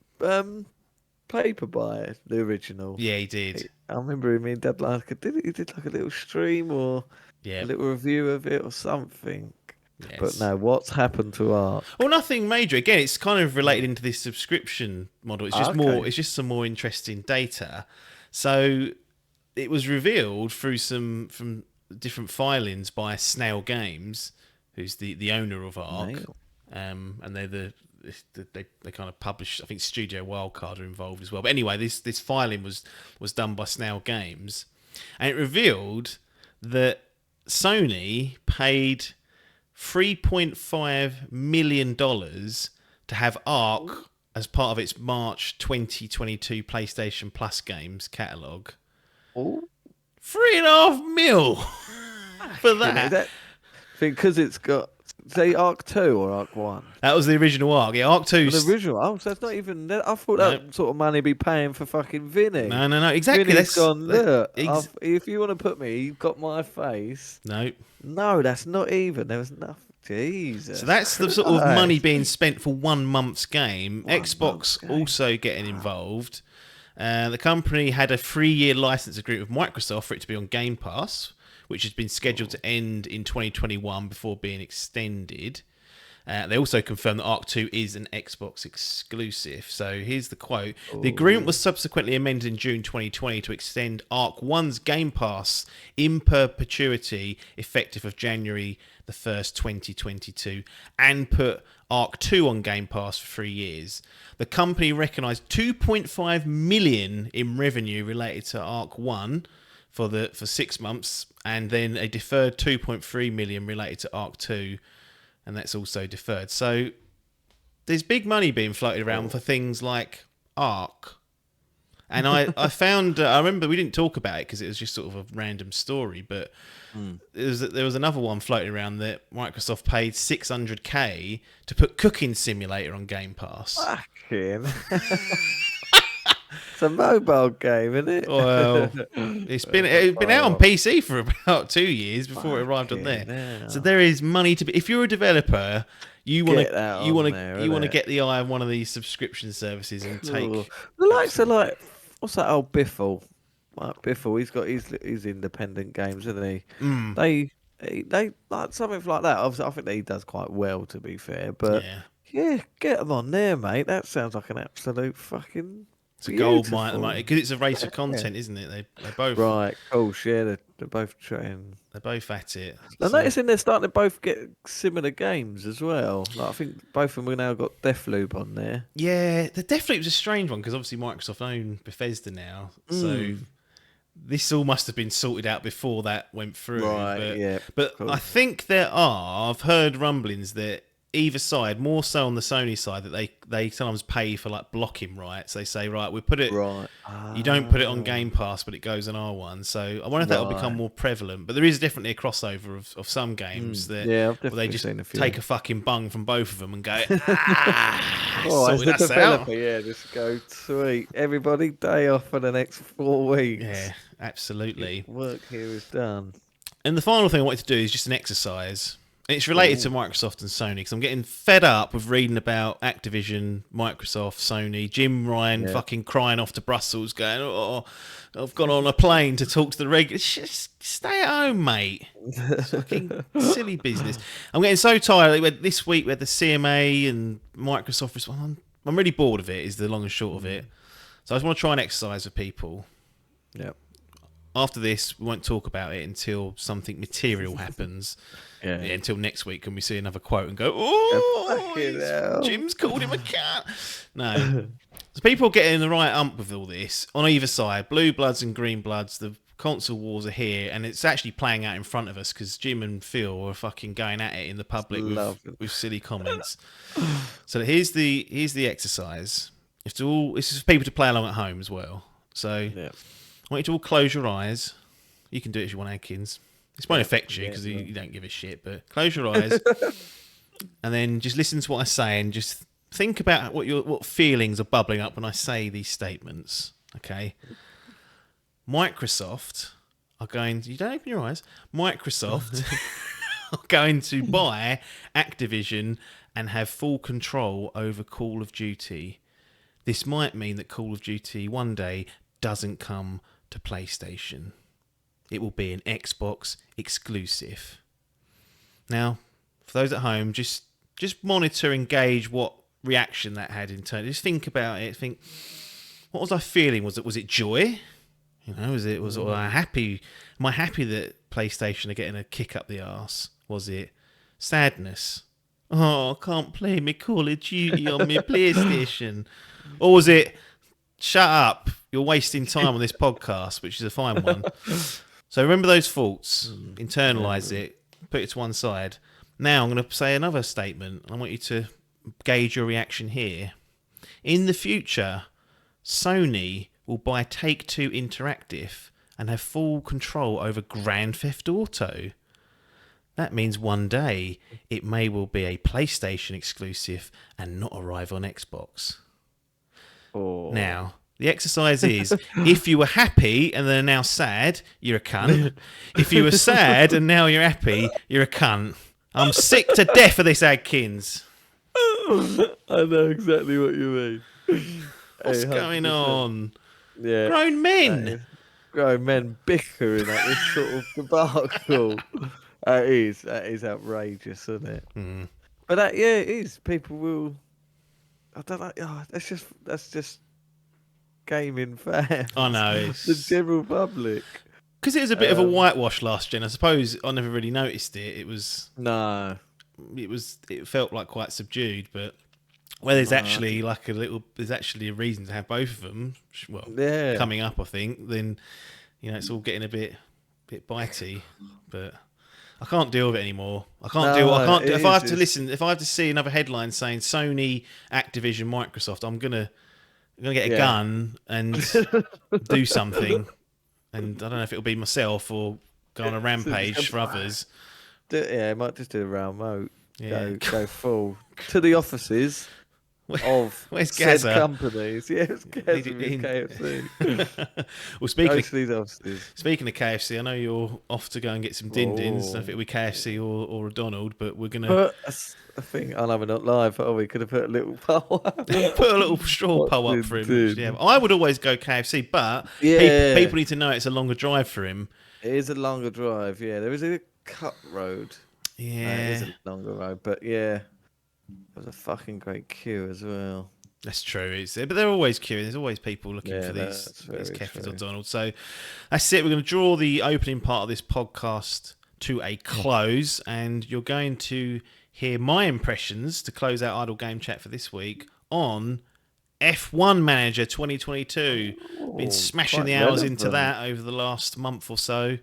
S2: Paper buy the original?
S3: Yeah, he did.
S2: I remember him. He did like a little stream or a little review of it or something. Yes. But no, what's happened to Ark?
S3: Well, nothing major. Again, it's kind of related into this subscription model. It's just more. It's just some more interesting data. So it was revealed through from different filings by Snail Games, who's the owner of Ark, and they're they kind of publish. I think Studio Wildcard are involved as well. But anyway, this filing was done by Snail Games, and it revealed that Sony paid $3.5 million to have Ark as part of its March 2022 PlayStation Plus games catalogue. $3.5 million for that.
S2: Because it's got, say, Ark 2 or Ark 1?
S3: That was the original Ark. Yeah, Ark 2.
S2: The original. Oh, so it's not even. I thought that sort of money be paying for fucking Vinny.
S3: No. Exactly.
S2: Vinny's gone, look, if you want to put me, you've got my face.
S3: No,
S2: that's not even. There was nothing. Jesus.
S3: So that's the sort of money being spent for 1 month's game. Xbox also getting involved. The company had a 3-year license agreement with Microsoft for it to be on Game Pass, which has been scheduled to end in 2021 before being extended. They also confirmed that Ark 2 is an Xbox exclusive. So here's the quote. The agreement was subsequently amended in June 2020 to extend Ark 1's Game Pass in perpetuity effective of January the 1st, 2022, and put Ark 2 on Game Pass for 3 years. The company recognised $2.5 million in revenue related to Ark 1 for 6 months, and then a deferred $2.3 million related to Ark 2. And that's also deferred. So there's big money being floated around for things like Ark. And I found, I remember we didn't talk about it because it was just sort of a random story, but there was another one floating around that Microsoft paid $600K to put Cooking Simulator on Game Pass.
S2: Fucking. It's a mobile game, isn't it?
S3: Well, it's been out on PC for about 2 years before it arrived on there. Now. So there is money to be. If you're a developer, you want to get the eye on one of these subscription services and take
S2: the likes of what's that old Biffle? Mark Biffle, he's got his independent games, isn't he?
S3: Mm.
S2: They like something like that. Obviously, I think that he does quite well, to be fair. But
S3: Yeah.
S2: yeah, get them on there, mate. That sounds like an absolute fucking
S3: It's a gold mine
S2: beautiful.
S3: because it's a race of content, isn't it? They both
S2: Right, cool. Yeah, they're both trying.
S3: they're both at it.
S2: I'm
S3: So-
S2: noticing they're starting to both get similar games as well. Like, I think both of them have now got Deathloop on there.
S3: yeah, the Deathloop was a strange one because obviously Microsoft own Bethesda now, so this all must have been sorted out before that went through.
S2: Right,
S3: but,
S2: yeah,
S3: But
S2: cool.
S3: I think I've heard rumblings that either side, more so on the Sony side, that they sometimes pay for like blocking rights. They say, right, we put it.
S2: Right.
S3: You don't put it on Game Pass, but it goes on our one. So I wonder if that will become more prevalent. But there is definitely a crossover of some games that
S2: Yeah, I've
S3: where
S2: definitely
S3: they just
S2: seen a few.
S3: take a fucking bung from both of them and go,
S2: Oh, as
S3: sorted
S2: the
S3: us
S2: developer,
S3: out.
S2: yeah, just go, sweet. Everybody, day off for the next 4 weeks.
S3: Yeah, absolutely.
S2: Work here is done.
S3: And the final thing I wanted to do is just an exercise. It's related to Microsoft and Sony because I'm getting fed up with reading about Activision, Microsoft, Sony, Jim Ryan fucking crying off to Brussels going, oh, I've gone on a plane to talk to the regulars. Just stay at home, mate. It's fucking silly business. I'm getting so tired. This week we had the CMA and Microsoft. I'm really bored of it, is the long and short of it. So I just want to try and exercise with people.
S2: Yep.
S3: After this, we won't talk about it until something material happens.
S2: Yeah.
S3: Until next week, can we see another quote and go, oh,
S2: Fucking hell.
S3: Jim's called him a cat. No. So people are getting the right ump with all this on either side. Blue Bloods and Green Bloods, the console wars are here, and it's actually playing out in front of us because Jim and Phil are fucking going at it in the public with silly comments. So here's the exercise. This is for people to play along at home as well. So
S2: Yeah.
S3: I want you to all close your eyes. You can do it if you want, Adkins. This won't affect you because you don't give a shit, but close your eyes and then just listen to what I say and just think about what feelings are bubbling up when I say these statements. Okay? Microsoft are going to... You don't open your eyes. Microsoft are going to buy Activision and have full control over Call of Duty. This might mean that Call of Duty one day doesn't come to PlayStation. It will be an Xbox exclusive. Now, for those at home, just monitor and gauge what reaction that had in turn. Just think about it. Think, what was I feeling? Was it joy? You know, was I happy? Am I happy that PlayStation are getting a kick up the arse? Was it sadness? Oh, I can't play me Call of Duty on my PlayStation. Or was it, shut up, you're wasting time on this podcast, which is a fine one. So remember those thoughts, internalise it, put it to one side. Now I'm going to say another statement. I want you to gauge your reaction here. In the future, Sony will buy Take-Two Interactive and have full control over Grand Theft Auto. That means one day it may well be a PlayStation exclusive and not arrive on Xbox.
S2: Oh.
S3: Now, the exercise is, if you were happy and then are now sad, you're a cunt. If you were sad and now you're happy, you're a cunt. I'm sick to death of this, Adkins.
S2: I know exactly what you mean.
S3: What's
S2: Hey,
S3: going
S2: 100%.
S3: on?
S2: Yeah.
S3: Grown men.
S2: Grown men bickering at this sort of debacle. That is outrageous, isn't it?
S3: Mm.
S2: But it is. People will. I don't know. Oh, that's just gaming fans.
S3: I know.
S2: The general public.
S3: Because it was a bit of a whitewash last gen. I suppose I never really noticed it. It felt like quite subdued, but where there's actually there's actually a reason to have both of them. Well, coming up, I think. Then it's all getting a bit bitey, but I can't deal with it anymore. I can't deal. If I have to listen, if I have to see another headline saying Sony, Activision, Microsoft, I'm gonna get a gun and do something. And I don't know if it'll be myself or go on a rampage for others.
S2: I might just do a round moat.
S3: Yeah.
S2: Go full to the offices. of
S3: Where's
S2: said
S3: Gazza?
S2: companies. Yeah, it's Gazza with KFC.
S3: Well, speaking of,
S2: Those offices.
S3: speaking of KFC, I know you're off to go and get some din-dins. I don't know if it'll be KFC or a Donald, but we're gonna
S2: But I think I'll have it not live. Oh, we could have put a little poll up.
S3: put a little straw
S2: What
S3: poll up
S2: did
S3: for him.
S2: do?
S3: Yeah, I would always go KFC, but
S2: Yeah.
S3: people need to know it's a longer drive for him.
S2: It is a longer drive. Yeah, there is a cut road. No, it
S3: Yeah,
S2: is a longer road, but yeah, it was a fucking great queue as well.
S3: that's true. But they're always queuing. There's always people looking
S2: Yeah,
S3: for
S2: that's
S3: these
S2: very
S3: Keffers or
S2: true.
S3: Donalds. So that's it. We're going to draw the opening part of this podcast to a close, and you're going to hear my impressions to close out Idle Game Chat for this week on F1 Manager 2022. Been smashing
S2: quite
S3: the hours into
S2: relevant.
S3: that over the last month or so.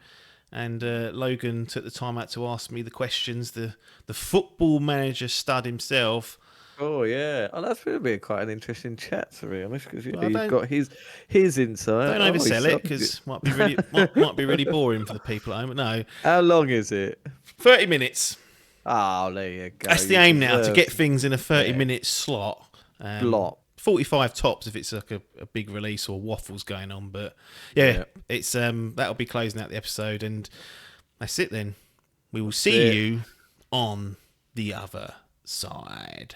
S3: And Logan took the time out to ask me the questions. The football manager stud himself.
S2: Oh yeah, that's going to be quite an interesting chat, to be honest, because
S3: Well,
S2: he's
S3: don't-
S2: got his insight.
S3: Don't
S2: Oh, he's
S3: oversell it
S2: something.
S3: because might be really might be really boring for the people at home. But no,
S2: How long is it?
S3: 30 minutes.
S2: Oh, there you go.
S3: That's the
S2: You
S3: aim now, to
S2: deserve
S3: get things in a 30-minute
S2: Yeah.
S3: slot.
S2: Block.
S3: 45 tops if it's like a big release or waffles going on. But yeah, it's that'll be closing out the episode, and that's it then. We will see
S2: it.
S3: you on the other side.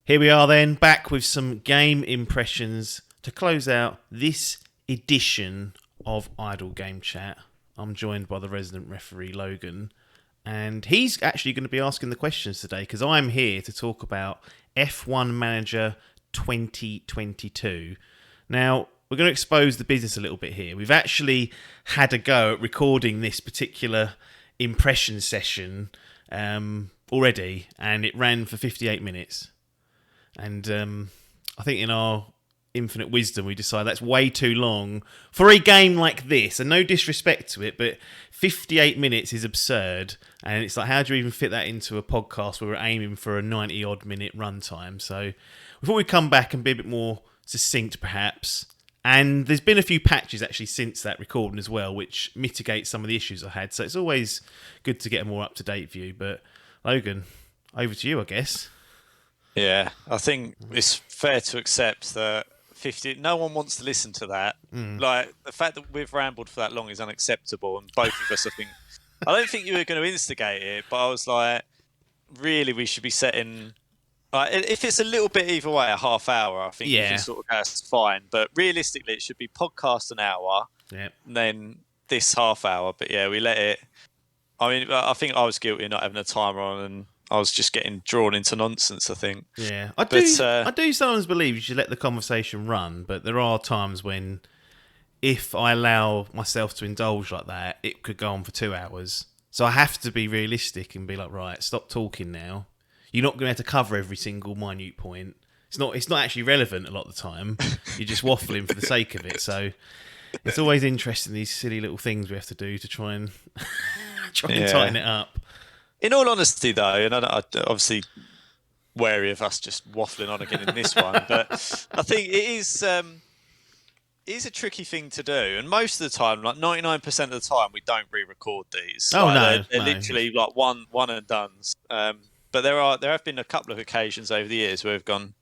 S3: Here we are then, back with some game impressions to close out this edition of Idle Game Chat. I'm joined by the resident referee, Logan, and he's actually going to be asking the questions today because I'm here to talk about F1 Manager 2022. Now, we're going to expose the business a little bit here. We've actually had a go at recording this particular impression session already, and it ran for 58 minutes. And I think in our infinite wisdom, we decided that's way too long for a game like this. And no disrespect to it, but 58 minutes is absurd. And it's like, how do you even fit that into a podcast where we're aiming for a 90-odd minute runtime? So we thought we'd come back and be a bit more succinct, perhaps. And there's been a few patches actually since that recording as well, which mitigate some of the issues I had. So it's always good to get a more up-to-date view. But Logan, over to you, I guess.
S4: Yeah, I think it's fair to accept that 50. No one wants to listen to that. Like, the fact that we've rambled for that long is unacceptable, and both of us, I don't think you were going to instigate it, but I was like, really, we should be setting. If it's a little bit either way, a half hour, I think you can sort of go, that's fine. But realistically, it should be podcast an hour, and then this half hour. But yeah, we let it. I mean, I think I was guilty of not having a timer on, and I was just getting drawn into nonsense, I think.
S3: Yeah, I do sometimes believe you should let the conversation run, but there are times when, if I allow myself to indulge like that, it could go on for 2 hours. So I have to be realistic and be like, right, stop talking now. You're not going to have to cover every single minute point. It's not actually relevant a lot of the time. You're just waffling for the sake of it. So it's always interesting, these silly little things we have to do to try and tighten it up.
S4: In all honesty, though, and I'm obviously wary of us just waffling on again in this one, but I think it is a tricky thing to do. And most of the time, like 99% of the time, we don't re-record these.
S3: Oh,
S4: like,
S3: no.
S4: They're literally like one and dones. But there have been a couple of occasions over the years where we've gone,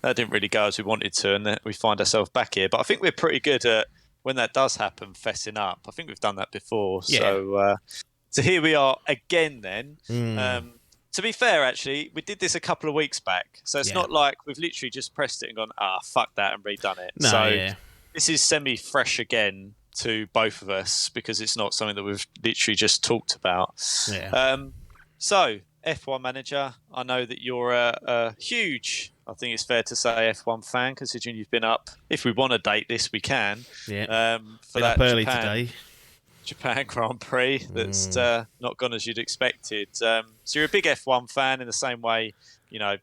S4: that didn't really go as we wanted to, and then we find ourselves back here. But I think we're pretty good at, when that does happen, fessing up. I think we've done that before. Yeah. So here we are again then. To be fair, actually, we did this a couple of weeks back. So it's not like we've literally just pressed it and gone, fuck that, and redone it.
S3: No,
S4: this is semi-fresh again to both of us because it's not something that we've literally just talked about.
S3: Yeah.
S4: So, F1 Manager, I know that you're a huge, I think it's fair to say, F1 fan, considering you've been up. If we want to date this, we can.
S3: Yeah.
S4: For
S3: been
S4: that
S3: up early today.
S4: Japan Grand Prix that's not gone as you'd expected. So you're a big F1 fan in the same way,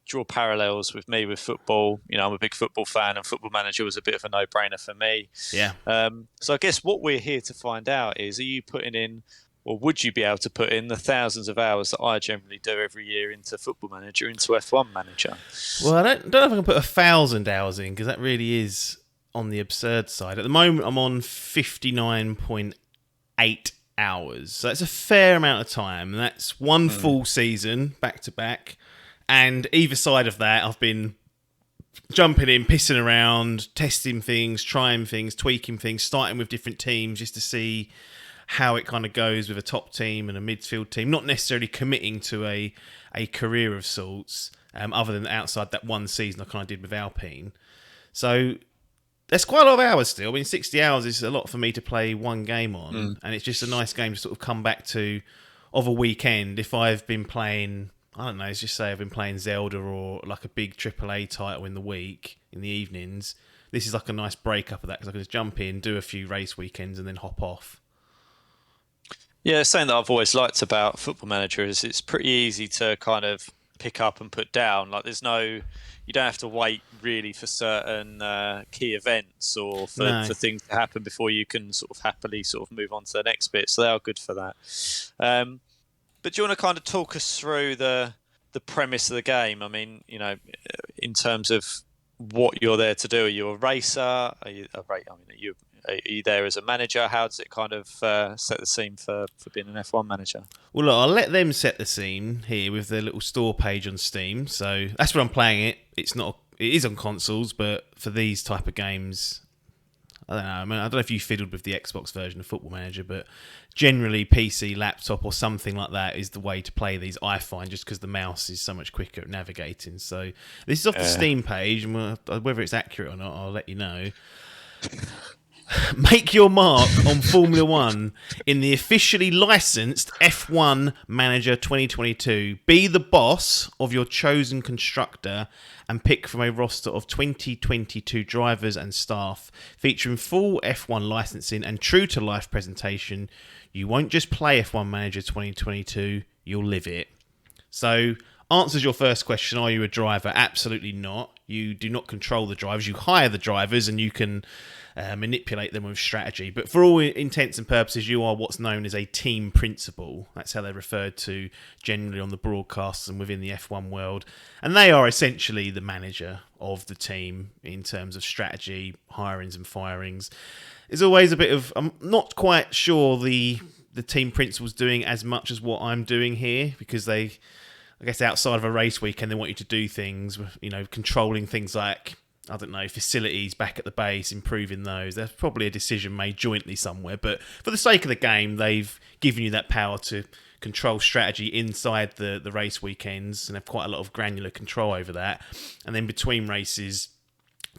S4: draw parallels with me with football. I'm a big football fan, and Football Manager was a bit of a no-brainer for me.
S3: Yeah.
S4: So I guess what we're here to find out is, are you putting in, or would you be able to put in the thousands of hours that I generally do every year into Football Manager, into F1 Manager?
S3: Well, I don't know if I can put 1,000 hours in, because that really is on the absurd side. At the moment, I'm on 59.8 hours. So that's a fair amount of time. And that's one full season back to back. And either side of that, I've been jumping in, pissing around, testing things, trying things, tweaking things, starting with different teams just to see how it kind of goes with a top team and a midfield team. Not necessarily committing to a career of sorts, other than outside that one season I kind of did with Alpine. So there's quite a lot of hours still. I mean, 60 hours is a lot for me to play one game on, and it's just a nice game to sort of come back to of a weekend. If I've been playing, I don't know, let's just say I've been playing Zelda or like a big AAA title in the week, in the evenings, this is like a nice break up of that because I can just jump in, do a few race weekends and then hop off.
S4: Yeah, something that I've always liked about Football Manager is it's pretty easy to kind of pick up and put down. Like you don't have to wait really for certain key events or for things to happen before you can sort of happily sort of move on to the next bit. So they are good for that. But do you want to kind of talk us through the premise of the game? I mean, in terms of what you're there to do. Are you a racer? Are you there as a manager? How does it kind of set the scene for being an F1 manager?
S3: Well, look, I'll let them set the scene here with their little store page on Steam. So that's where I'm playing it. It is on consoles, but for these type of games, I don't know. I mean, I don't know if you fiddled with the Xbox version of Football Manager, but generally PC, laptop, or something like that is the way to play these, I find, just because the mouse is so much quicker at navigating. So this is off the Steam page, and whether it's accurate or not, I'll let you know. Make your mark on Formula One in the officially licensed F1 Manager 2022. Be the boss of your chosen constructor and pick from a roster of 2022 drivers and staff. Featuring full F1 licensing and true-to-life presentation, you won't just play F1 Manager 2022, you'll live it. So, answers your first question, are you a driver? Absolutely not. You do not control the drivers. You hire the drivers and you can manipulate them with strategy. But for all intents and purposes, you are what's known as a team principal. That's how they're referred to generally on the broadcasts and within the F1 world. And they are essentially the manager of the team in terms of strategy, hirings and firings. There's always a bit of... I'm not quite sure the team principal's doing as much as what I'm doing here, because they... I guess outside of a race weekend, they want you to do things, controlling things like, I don't know, facilities back at the base, improving those. There's probably a decision made jointly somewhere. But for the sake of the game, they've given you that power to control strategy inside the race weekends and have quite a lot of granular control over that. And then between races,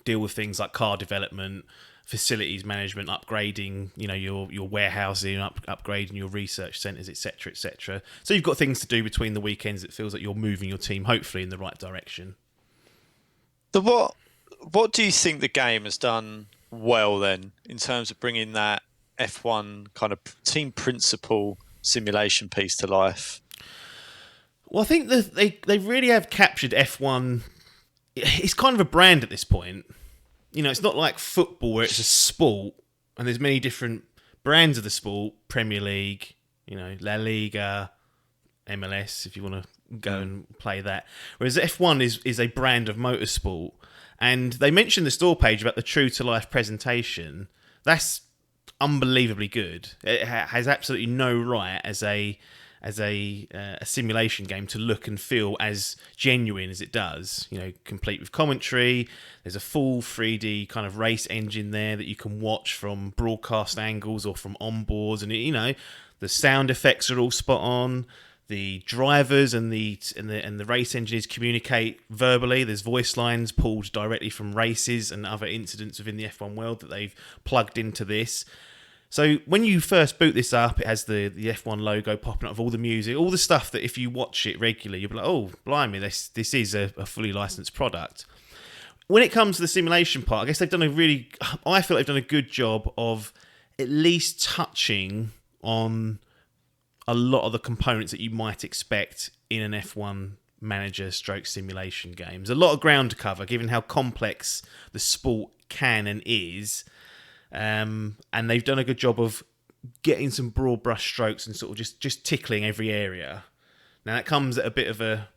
S3: deal with things like car development, facilities management, upgrading, your warehousing, upgrading your research centres, etc., etc. So you've got things to do between the weekends. It feels like you're moving your team, hopefully, in the right direction.
S4: So what do you think the game has done well then, in terms of bringing that F1 kind of team principle simulation piece to life?
S3: Well, I think that they really have captured F1. It's kind of a brand at this point. It's not like football where it's a sport and there's many different brands of the sport. Premier League, La Liga, MLS, if you want to go and play that. Whereas F1 is a brand of motorsport. And they mentioned the store page about the true-to-life presentation. That's unbelievably good. It has absolutely no right as a simulation game to look and feel as genuine as it does, complete with commentary. There's a full 3D kind of race engine there that you can watch from broadcast angles or from onboards, and the sound effects are all spot on. The drivers and the race engineers communicate verbally. There's voice lines pulled directly from races and other incidents within the F1 world that they've plugged into this. So when you first boot this up, it has the F1 logo popping up of all the music, all the stuff that if you watch it regularly, you'll be like, oh, blimey, this is a fully licensed product. When it comes to the simulation part, I guess I feel they've done a good job of at least touching on a lot of the components that you might expect in an F1 manager stroke simulation game. There's a lot of ground to cover, given how complex the sport can and is. And they've done a good job of getting some broad brush strokes and sort of just tickling every area. Now that comes at a bit of a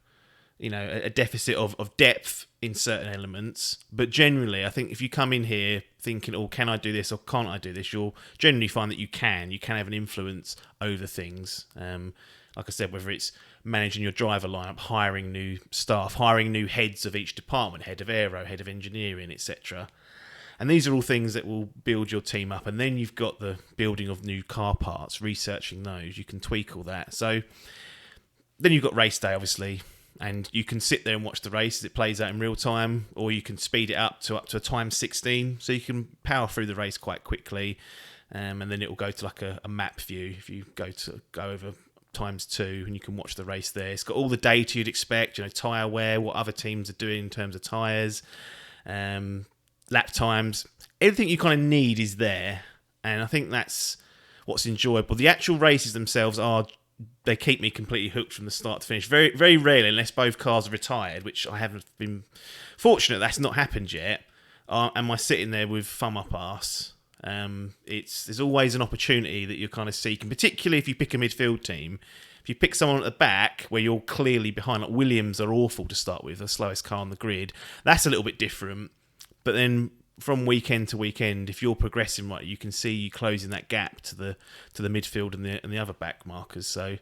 S3: a deficit of depth in certain elements. But generally, I think if you come in here thinking, "Oh, can I do this or can't I do this?" you'll generally find that you can. You can have an influence over things. Like I said, whether it's managing your driver lineup, hiring new staff, hiring new heads of each department, head of aero, head of engineering, etc. And these are all things that will build your team up. And then you've got the building of new car parts, researching those. You can tweak all that. So then you've got race day, obviously. And you can sit there and watch the race as it plays out in real time, or you can speed it up to a time 16, so you can power through the race quite quickly, and then it will go to like a map view if you go over ×2, and you can watch the race there. It's got all the data you'd expect, tyre wear, what other teams are doing in terms of tyres, lap times, everything you kind of need is there, and I think that's what's enjoyable. The actual races themselves they keep me completely hooked from the start to finish. Very, very rarely, unless both cars are retired, which I haven't been fortunate that's not happened yet. Am I sitting there with thumb up arse? There's always an opportunity that you're kind of seeking, particularly if you pick a midfield team. If you pick someone at the back where you're clearly behind, like Williams are awful to start with, the slowest car on the grid, that's a little bit different. But then from weekend to weekend, if you're progressing right, you can see you closing that gap to the midfield and the other back markers. So,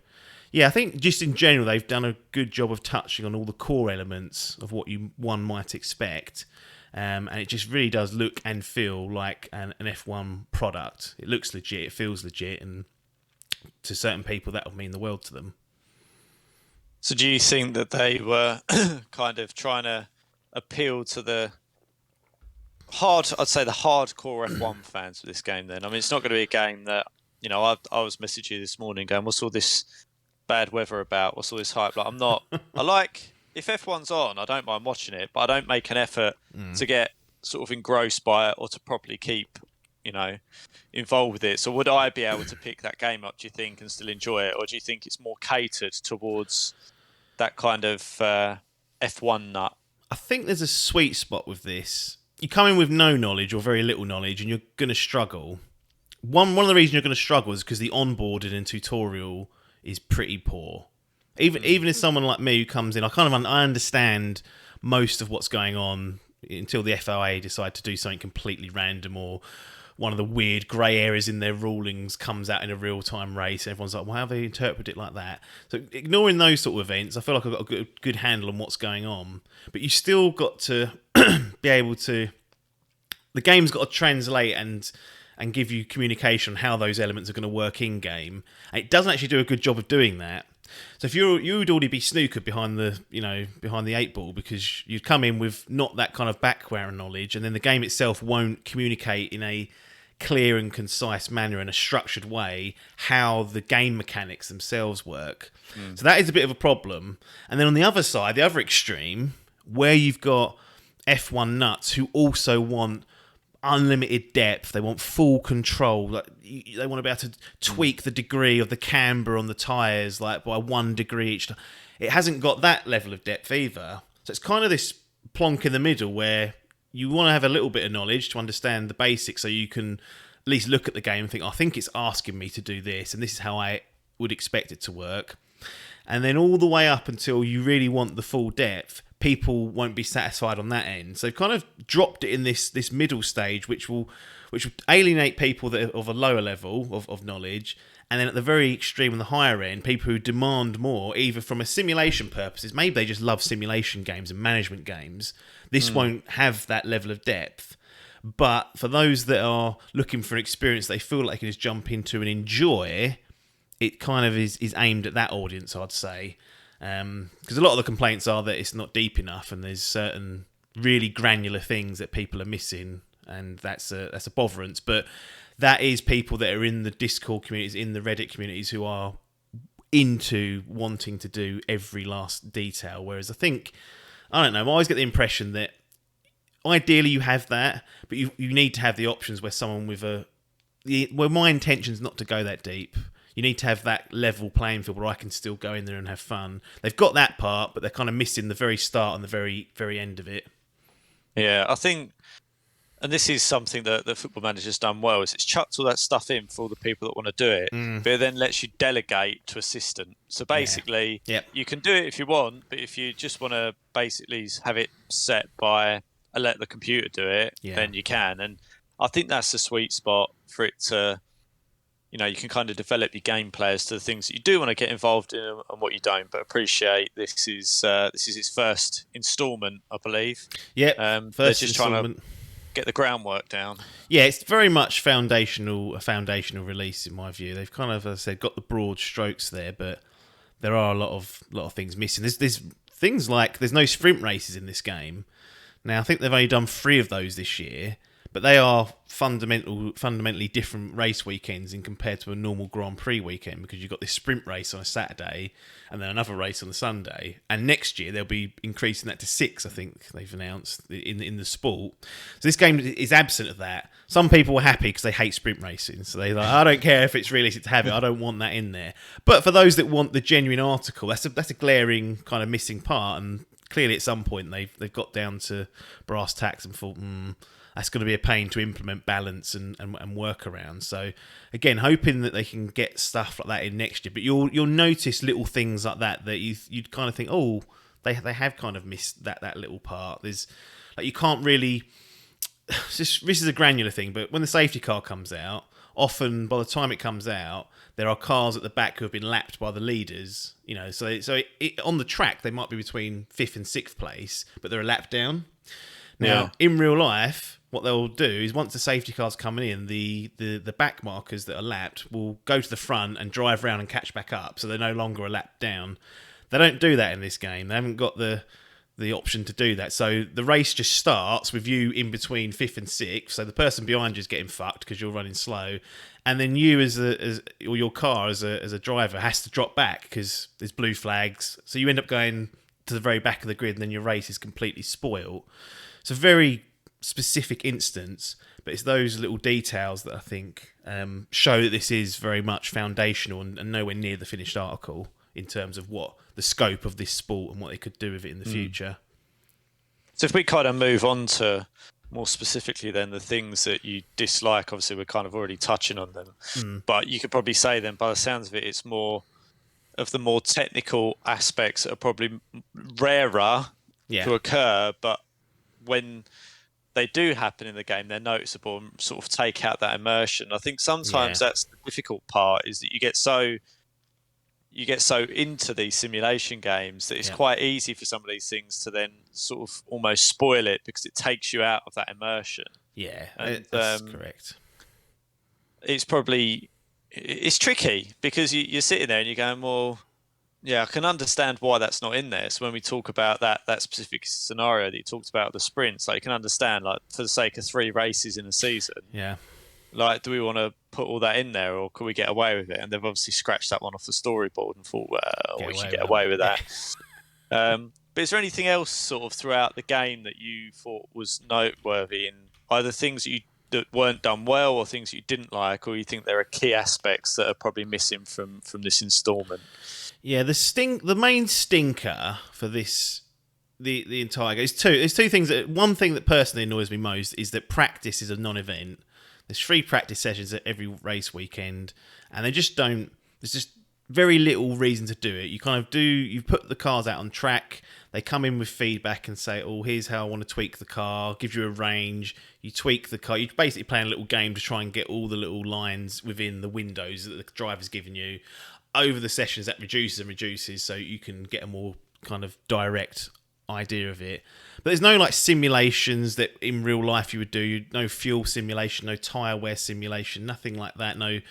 S3: yeah, I think just in general they've done a good job of touching on all the core elements of what one might expect, and it just really does look and feel like an F1 product. It looks legit, it feels legit, and to certain people that will mean the world to them.
S4: So, do you think that they were kind of trying to appeal to the hardcore F1 fans for this game then? I mean, it's not going to be a game that, I was messaging you this morning going, what's all this bad weather about? What's all this hype? Like, if F1's on, I don't mind watching it, but I don't make an effort to get sort of engrossed by it or to properly keep, involved with it. So would I be able to pick that game up, do you think, and still enjoy it? Or do you think it's more catered towards that kind of F1 nut?
S3: I think there's a sweet spot with this. You come in with no knowledge or very little knowledge and you're going to struggle. One of the reasons you're going to struggle is because the onboarding and tutorial is pretty poor. Even as someone like me who comes in, I understand most of what's going on until the FIA decide to do something completely random, or one of the weird grey areas in their rulings comes out in a real-time race. And everyone's like, well, how have they interpreted it like that? So ignoring those sort of events, I feel like I've got a good handle on what's going on. But you still got to be able to... The game's got to translate and give you communication on how those elements are going to work in-game. And it doesn't actually do a good job of doing that. So if you would already be snookered behind the 8 ball, because you'd come in with not that kind of background knowledge, and then the game itself won't communicate in a clear and concise manner, in a structured way, how the game mechanics themselves work. So that is a bit of a problem. And then on the other side, the other extreme, where you've got F1 nuts who also want unlimited depth, they want full control, like they want to be able to tweak the degree of the camber on the tyres like by 1 degree each time. It hasn't got that level of depth either. So it's kind of this plonk in the middle where you want to have a little bit of knowledge to understand the basics, so you can at least look at the game and think, I think it's asking me to do this, and this is how I would expect it to work. And then all the way up until you really want the full depth, people won't be satisfied on that end. So they've kind of dropped it in this middle stage, which will alienate people that are of a lower level of knowledge. And then at the very extreme on the higher end, people who demand more, either from a simulation purposes, maybe they just love simulation games and management games. This won't have that level of depth. But for those that are looking for an experience they feel like they can just jump into and enjoy, it kind of is aimed at that audience, I'd say. Because a lot of the complaints are that it's not deep enough, and there's certain really granular things that people are missing, and that's a botherance. But that is people that are in the Discord communities, in the Reddit communities, who are into wanting to do every last detail. Whereas I don't know, I always get the impression that ideally you have that, but you need to have the options where someone where my intention's not to go that deep. You need to have that level playing field where I can still go in there and have fun. They've got that part, but they're kind of missing the very start and the very, very end of it.
S4: Yeah, I think and this is something that the Football Manager's done well, is it's chucked all that stuff in for all the people that want to do it, but it then lets you delegate to assistant. So basically, you can do it if you want, but if you just want to basically have it set by let the computer do it, then you can. And I think that's the sweet spot for it to, you can kind of develop your game players to the things that you do want to get involved in and what you don't. But appreciate this is its first instalment, I believe.
S3: Yeah,
S4: first they're just trying to get the groundwork down.
S3: Yeah, it's very much a foundational release in my view. They've kind of, as I said, got the broad strokes there, but there are a lot of things missing. There's things like there's no sprint races in this game. Now I think they've only done 3 of those this year, but they are fundamentally different race weekends in compared to a normal Grand Prix weekend, because you've got this sprint race on a Saturday and then another race on the Sunday. And next year they'll be increasing that to 6, I think they've announced, in the sport. So this game is absent of that. Some people were happy because they hate sprint racing. So they're like, I don't care if it's realistic to have it. I don't want that in there. But for those that want the genuine article, that's a glaring kind of missing part. And clearly at some point they've got down to brass tacks and thought, that's going to be a pain to implement balance and work around. So again, hoping that they can get stuff like that in next year. But you'll notice little things like that you'd kind of think, oh, they have kind of missed that little part. There's like, you can't really. This is a granular thing, but when the safety car comes out, often by the time it comes out, there are cars at the back who have been lapped by the leaders. So on the track they might be between 5th and 6th place, but they're a lap down. Now, in real life, what they'll do is once the safety car's coming in, the back markers that are lapped will go to the front and drive around and catch back up, so they're no longer a lap down. They don't do that in this game. They haven't got the option to do that. So the race just starts with you in between 5th and 6th, so the person behind you is getting fucked because you're running slow, and then you or your car as a driver has to drop back because there's blue flags. So you end up going to the very back of the grid, and then your race is completely spoiled. It's a very specific instance, but it's those little details that I think show that this is very much foundational and nowhere near the finished article in terms of what the scope of this sport and what they could do with it in the future.
S4: So if we kind of move on to more specifically then the things that you dislike, obviously we're kind of already touching on them, but you could probably say then by the sounds of it, it's more of the more technical aspects that are probably rarer to occur, but when they do happen in the game, they're noticeable and sort of take out that immersion. I think sometimes that's the difficult part, is that you get so into these simulation games that it's quite easy for some of these things to then sort of almost spoil it because it takes you out of that immersion.
S3: Yeah, and, that's correct.
S4: It's tricky because you're sitting there and you're going, well, yeah, I can understand why that's not in there. So when we talk about that specific scenario that you talked about, the sprints, like you can understand, like for the sake of 3 races in a season, like do we want to put all that in there, or can we get away with it? And they've obviously scratched that one off the storyboard and thought, well, we can get away with that. But is there anything else sort of throughout the game that you thought was noteworthy, in either things that weren't done well or things you didn't like, or you think there are key aspects that are probably missing from this instalment?
S3: Yeah, the main stinker for this, the entire game, there's 2 things. One thing that personally annoys me most is that practice is a non-event. There's 3 practice sessions at every race weekend, and they just don't. There's just very little reason to do it. You put the cars out on track. They come in with feedback and say, "Oh, here's how I want to tweak the car." Give you a range. You tweak the car. You're basically playing a little game to try and get all the little lines within the windows that the driver's given you. Over the sessions, that reduces, so you can get a more kind of direct idea of it. But there's no like simulations that in real life you would do. No fuel simulation, no tyre wear simulation, nothing like that. No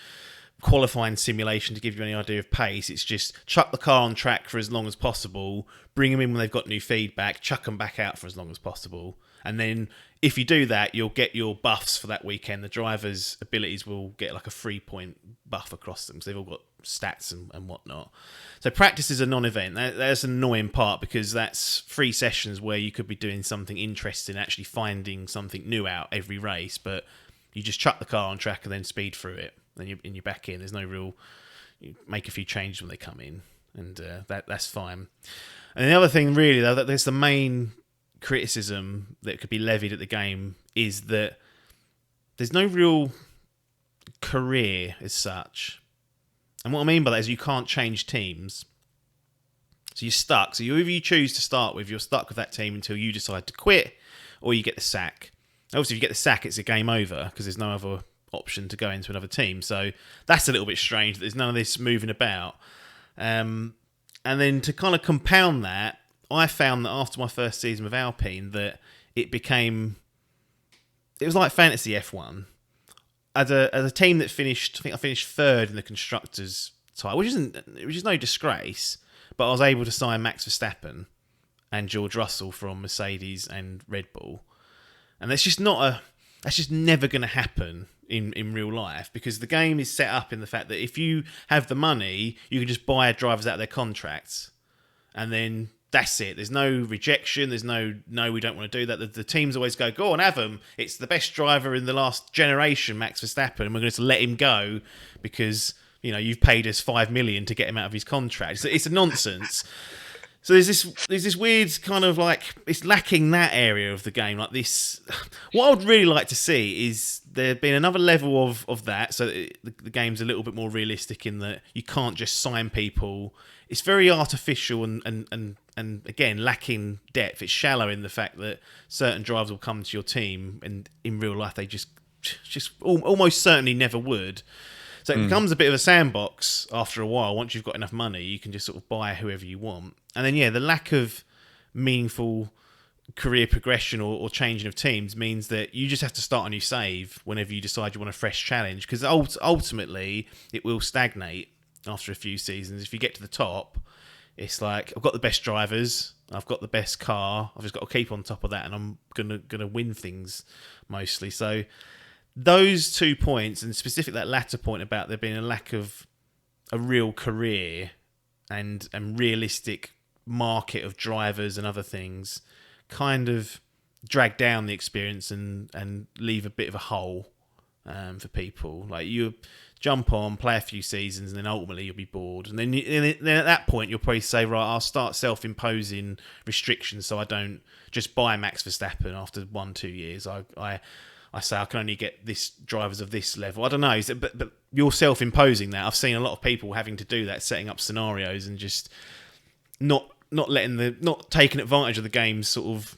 S3: qualifying simulation to give you any idea of pace. It's just chuck the car on track for as long as possible, bring them in when they've got new feedback, chuck them back out for as long as possible. And then if you do that, you'll get your buffs for that weekend. The driver's abilities will get like a 3-point buff across them, so they've all got stats and whatnot. So practice is a non-event. That's an annoying part, because that's 3 sessions where you could be doing something interesting, actually finding something new out every race, but you just chuck the car on track and then speed through it, and you're back in. There's no real... You make a few changes when they come in, and that's fine. And the other thing, really, though, that there's the main criticism that could be levied at the game is that there's no real career as such. And what I mean by that is you can't change teams. So you're stuck. So whoever you choose to start with, you're stuck with that team until you decide to quit or you get the sack. Obviously, if you get the sack, it's a game over because there's no other option to go into another team. So that's a little bit strange. There's none of this moving about. And then to kind of compound that, I found that after my first season with Alpine that it was like fantasy F1. As a team that finished, I think I finished third in the constructors title, which is no disgrace. But I was able to sign Max Verstappen and George Russell from Mercedes and Red Bull, and that's just never going to happen in real life because the game is set up in the fact that if you have the money, you can just buy drivers out of their contracts, and then that's it. There's no rejection. There's no, we don't want to do that. The teams always go on, have him. It's the best driver in the last generation, Max Verstappen, and we're going to let him go because, you know, you've paid us $5 million to get him out of his contract. So it's a nonsense. So there's this weird kind of like, it's lacking that area of the game. Like this, what I would really like to see is there being another level of that. So the game's a little bit more realistic in that you can't just sign people. It's very artificial and again, lacking depth. It's shallow in the fact that certain drivers will come to your team and in real life they just almost certainly never would. So it becomes a bit of a sandbox after a while. Once you've got enough money, you can just sort of buy whoever you want. And then, the lack of meaningful career progression or changing of teams means that you just have to start a new save whenever you decide you want a fresh challenge. Because ultimately, it will stagnate after a few seasons. If you get to the top, it's like, I've got the best drivers, I've got the best car, I've just got to keep on top of that, and I'm gonna win things mostly. So those 2 points, and specifically that latter point about there being a lack of a real career and realistic market of drivers and other things, kind of drag down the experience and leave a bit of a hole for people. Like, you jump on, play a few seasons, and then ultimately you'll be bored. And then at that point, you'll probably say, right, I'll start self-imposing restrictions so I don't just buy Max Verstappen after 1-2 years. I say I can only get this drivers of this level. I don't know, but you're self-imposing that. I've seen a lot of people having to do that, setting up scenarios and just not taking advantage of the game's sort of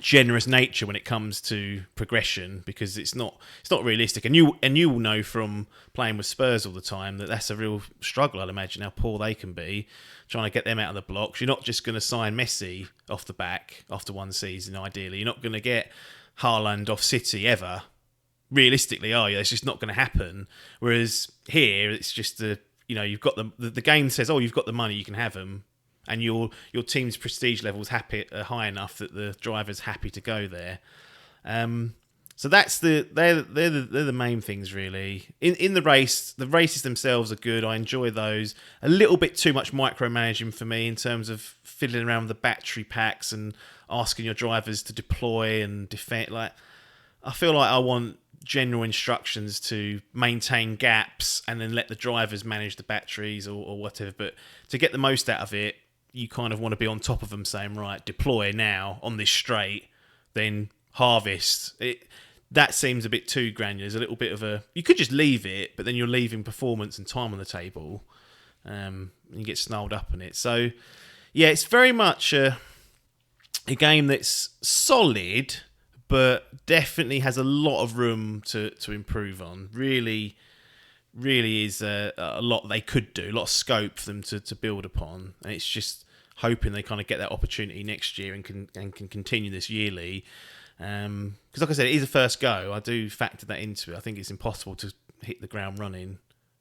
S3: generous nature when it comes to progression, because it's not realistic. And you will know from playing with Spurs all the time that that's a real struggle. I'd imagine how poor they can be trying to get them out of the blocks. You're not just going to sign Messi off the back after one season. Ideally, you're not going to get Haaland off City ever. Realistically, are you? It's just not going to happen. Whereas here, it's just you've got the game says, oh, you've got the money, you can have them, and your team's prestige levels are high enough that the driver's happy to go there. So that's they're the main things really. In the race, the races themselves are good. I enjoy those. A little bit too much micromanaging for me in terms of fiddling around with the battery packs and asking your drivers to deploy and defend. Like, I feel like I want general instructions to maintain gaps and then let the drivers manage the batteries or whatever. But to get the most out of it, you kind of want to be on top of them, saying, right, deploy now on this straight, then harvest. That seems a bit too granular. There's a little bit of you could just leave it, but then you're leaving performance and time on the table. And you get snarled up in it. So, yeah, it's very much a game that's solid, but definitely has a lot of room to improve on. Really, really is a lot they could do, a lot of scope for them to build upon. And it's just hoping they kind of get that opportunity next year and can continue this yearly. Because like I said, it is a first go. I do factor that into it. I think it's impossible to hit the ground running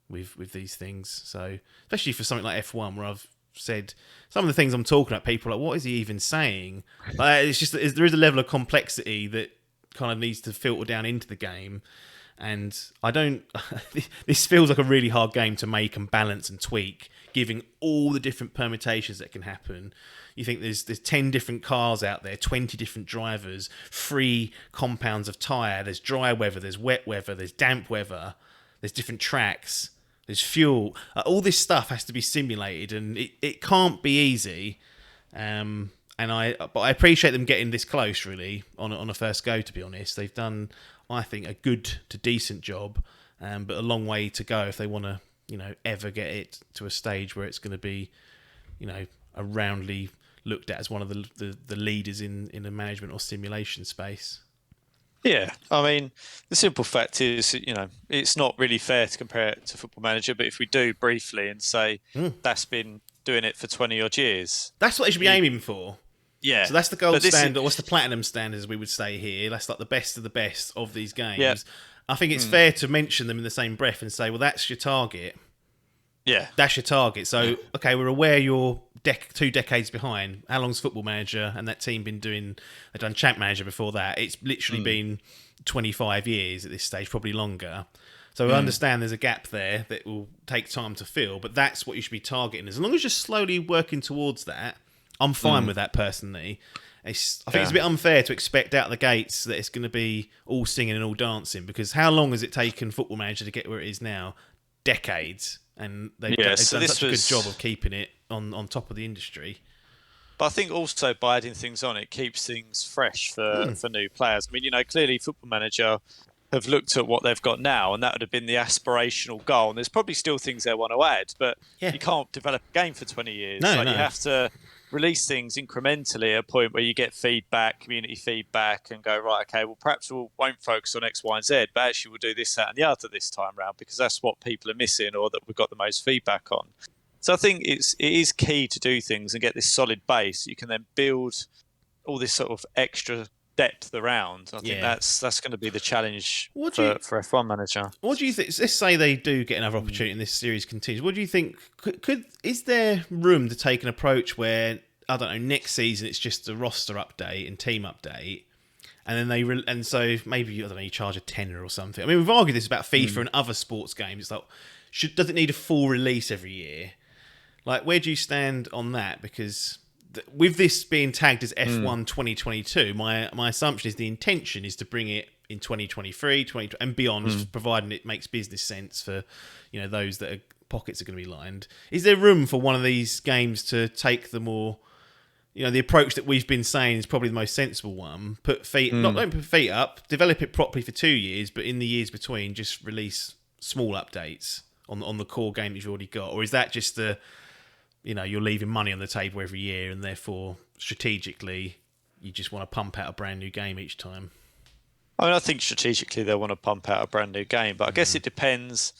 S3: with these things. So especially for something like F1, where I've said some of the things I'm talking about, people are like, what is he even saying? Like, it's just there is a level of complexity that kind of needs to filter down into the game. And I don't. This feels like a really hard game to make and balance and tweak, giving all the different permutations that can happen. You think there's 10 different cars out there, 20 different drivers, 3 compounds of tyre. There's dry weather, there's wet weather, there's damp weather, there's different tracks, there's fuel. All this stuff has to be simulated, and it can't be easy. And But I appreciate them getting this close, really, on a first go. To be honest, they've done, I think, a good to decent job, but a long way to go if they want to, ever get it to a stage where it's going to be, a roundly looked at as one of the leaders in the management or simulation space.
S4: Yeah, I mean, the simple fact is, it's not really fair to compare it to Football Manager, but if we do briefly and say that's been doing it for 20 odd years,
S3: that's what they should be aiming for.
S4: Yeah.
S3: So that's the gold standard, or what's the platinum standard, as we would say here. That's like the best of the best of these games.
S4: Yeah.
S3: I think it's fair to mention them in the same breath and say, well, that's your target.
S4: Yeah.
S3: That's your target. So, okay, we're aware you're 2 decades behind. How long's Football Manager and that team been doing? They've done Champ Manager before that. It's literally been 25 years at this stage, probably longer. So I understand there's a gap there that will take time to fill, but that's what you should be targeting. As long as you're slowly working towards that, I'm fine with that personally. I think it's a bit unfair to expect out the gates that it's going to be all singing and all dancing, because how long has it taken Football Manager to get where it is now? Decades. And they've done such a good job of keeping it on top of the industry.
S4: But I think also by adding things on, it keeps things fresh for new players. I mean, clearly Football Manager have looked at what they've got now, and that would have been the aspirational goal. And there's probably still things they want to add, but you can't develop a game for 20 years.
S3: No.
S4: You have to release things incrementally at a point where you get feedback, community feedback, and go, right, okay, well, perhaps we won't focus on X, Y, and Z, but actually we'll do this, that, and the other this time round, because that's what people are missing or that we've got the most feedback on. So I think it is key to do things and get this solid base. You can then build all this sort of extra depth around. I think that's going to be the challenge for F1 Manager.
S3: What do you think? Let's say they do get another opportunity and this series continues. What do you think? Is there room to take an approach where, I don't know, next season it's just a roster update and team update, and then so maybe, I don't know, you charge a tenner or something? I mean, we've argued this about FIFA and other sports games. It's like, does it need a full release every year? Like, where do you stand on that? Because with this being tagged as F1 2022, my assumption is the intention is to bring it in 2023, and beyond, providing it makes business sense for those that pockets are going to be lined. Is there room for one of these games to take the more, the approach that we've been saying is probably the most sensible one? Don't put feet up, develop it properly for 2 years, but in the years between, just release small updates on the core game that you've already got? Or is that just the you're leaving money on the table every year, and therefore strategically you just want to pump out a brand new game each time?
S4: I mean, I think strategically they want to pump out a brand new game, but I guess it depends.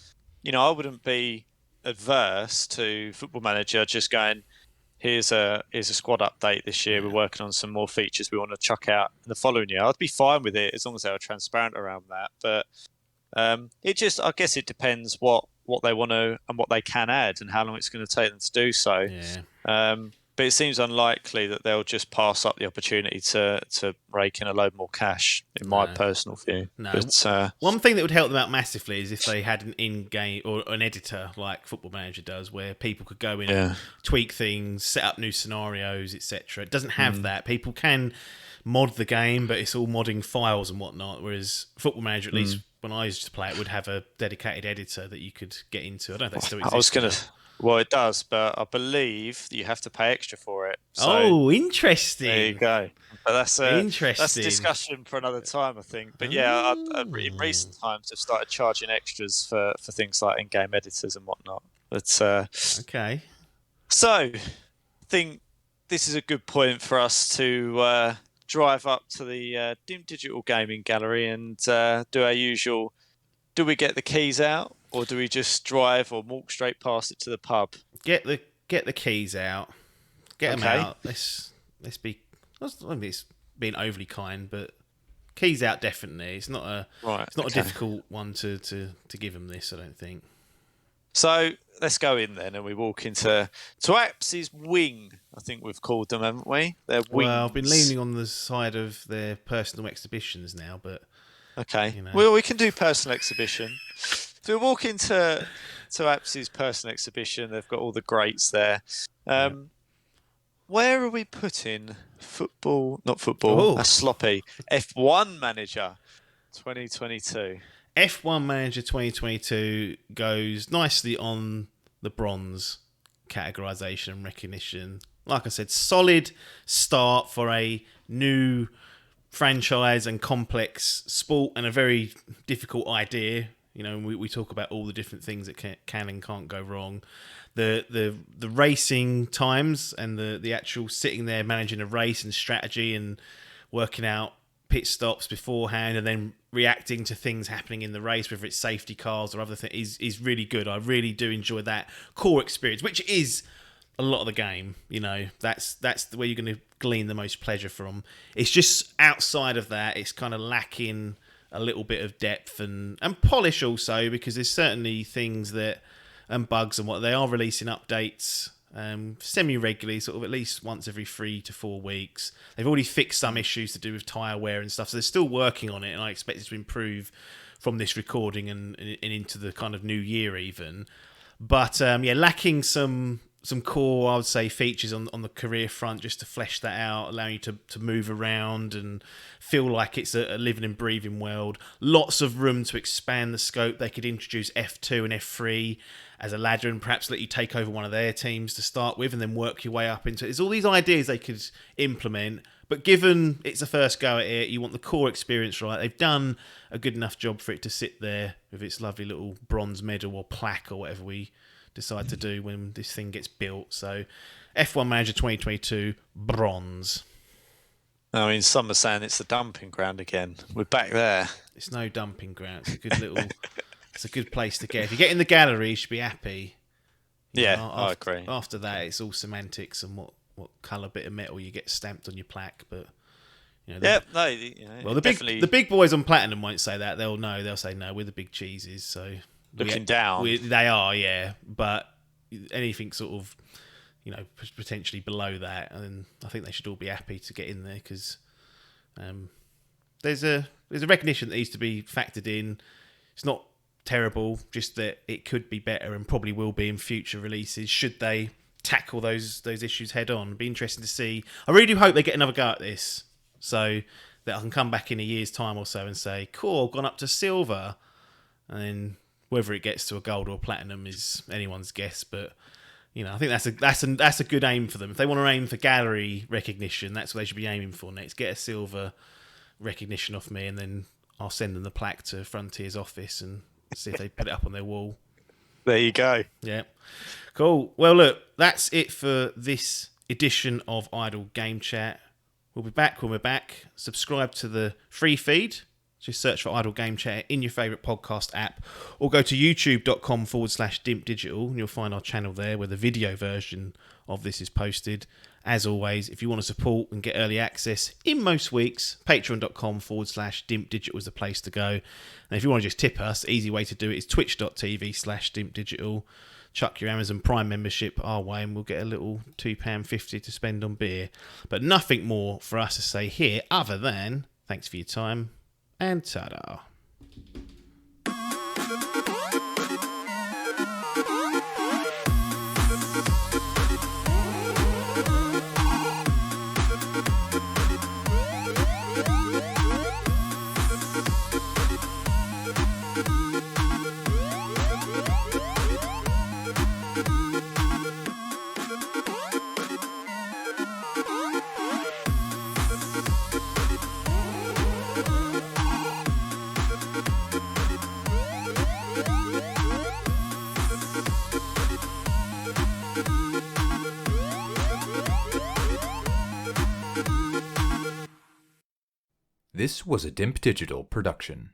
S4: I wouldn't be adverse to Football Manager just going, here's a squad update this year. We're working on some more features we want to chuck out in the following year. I'd be fine with it as long as they were transparent around that. But I guess it depends what they want to and what they can add and how long it's going to take them to do so.
S3: Yeah.
S4: But it seems unlikely that they'll just pass up the opportunity to rake in a load more cash, in my personal view.
S3: No.
S4: But,
S3: one thing that would help them out massively is if they had an in-game or an editor like Football Manager does, where people could go in and tweak things, set up new scenarios, etc. It doesn't have that. People can mod the game, but it's all modding files and whatnot, whereas Football Manager, at least when I used to play it, would have a dedicated editor that you could get into. I don't know if that still exists.
S4: Well, it does, but I believe that you have to pay extra for it.
S3: So, interesting.
S4: There you go. But that's a discussion for another time, I think. But yeah, in recent times, I've started charging extras for things like in-game editors and whatnot. But
S3: okay.
S4: So, I think this is a good point for us to drive up to the Dimp Digital Gaming Gallery and do our usual. Do we get the keys out? Or do we just drive or walk straight past it to the pub?
S3: Get the keys out. Get them out. Let's be. It's being overly kind, but keys out definitely. It's not a a difficult one to give them this. I don't think.
S4: So let's go in then, and we walk into Apps's wing. I think we've called them, haven't we? Their wings.
S3: Well, I've been leaning on the side of their personal exhibitions now, but
S4: okay. Well, we can do personal exhibition. So we walk into Apps's personal exhibition. They've got all the greats there. Where are we putting football? Not football. That's sloppy. F1 Manager 2022.
S3: F1 Manager 2022 goes nicely on the bronze categorisation and recognition. like I said, solid start for a new franchise and complex sport and a very difficult idea. You know, we talk about all the different things that can and can't go wrong. The racing times and the actual sitting there managing a race and strategy and working out pit stops beforehand and then reacting to things happening in the race, whether it's safety cars or other things, is really good. I really do enjoy that core experience, which is a lot of the game. You know, that's where you're going to glean the most pleasure from. It's just outside of that, it's kind of lacking a little bit of depth and polish also, because there's certainly things that and bugs and what they are releasing updates semi-regularly, sort of at least once every 3 to 4 weeks. They've already fixed some issues to do with tyre wear and stuff, so they're still working on it, and I expect it to improve from this recording and into the kind of new year even. But lacking some core, I would say, features on the career front, just to flesh that out, allowing you to move around and feel like it's a living and breathing world. Lots of room to expand the scope. They could introduce F2 and F3 as a ladder and perhaps let you take over one of their teams to start with and then work your way up into it. There's all these ideas they could implement, but given it's a first go at it, you want the core experience right. They've done a good enough job for it to sit there with its lovely little bronze medal or plaque or whatever we decide to do when this thing gets built. So F1 Manager 2022 bronze.
S4: I mean, some are saying it's a dumping ground again. We're back there.
S3: It's no dumping ground. It's a good little it's a good place to get. If you get in the gallery, you should be happy.
S4: I agree.
S3: After that, it's all semantics and what colour bit of metal you get stamped on your plaque. But the big boys on Platinum won't say that. They'll say no, we're the big cheeses. So
S4: looking down,
S3: they are, yeah. But anything sort of, potentially below that, and I think they should all be happy to get in there, because there's a recognition that needs to be factored in. It's not terrible, just that it could be better and probably will be in future releases should they tackle those issues head on. It'd be interesting to see. I really do hope they get another go at this, so that I can come back in a year's time or so and say, cool, I've gone up to silver, and then whether it gets to a gold or platinum is anyone's guess. But I think that's a good aim for them. If they want to aim for gallery recognition, that's what they should be aiming for next. Get a silver recognition off me, and then I'll send them the plaque to Frontier's office and see if they put it up on their wall.
S4: There you go.
S3: Yeah. Cool. Well, look, that's it for this edition of Idle Game Chat. We'll be back when we're back. Subscribe to the free feed. Just search for Idle Game Chat in your favourite podcast app, or go to youtube.com/Dimp Digital, and you'll find our channel there where the video version of this is posted. As always, if you want to support and get early access in most weeks, patreon.com/Dimp Digital is the place to go. And if you want to just tip us, the easy way to do it is twitch.tv/Dimp Digital. Chuck your Amazon Prime membership our way and we'll get a little £2.50 to spend on beer. But nothing more for us to say here other than thanks for your time and ta-da.
S1: This was a Dimp Digital production.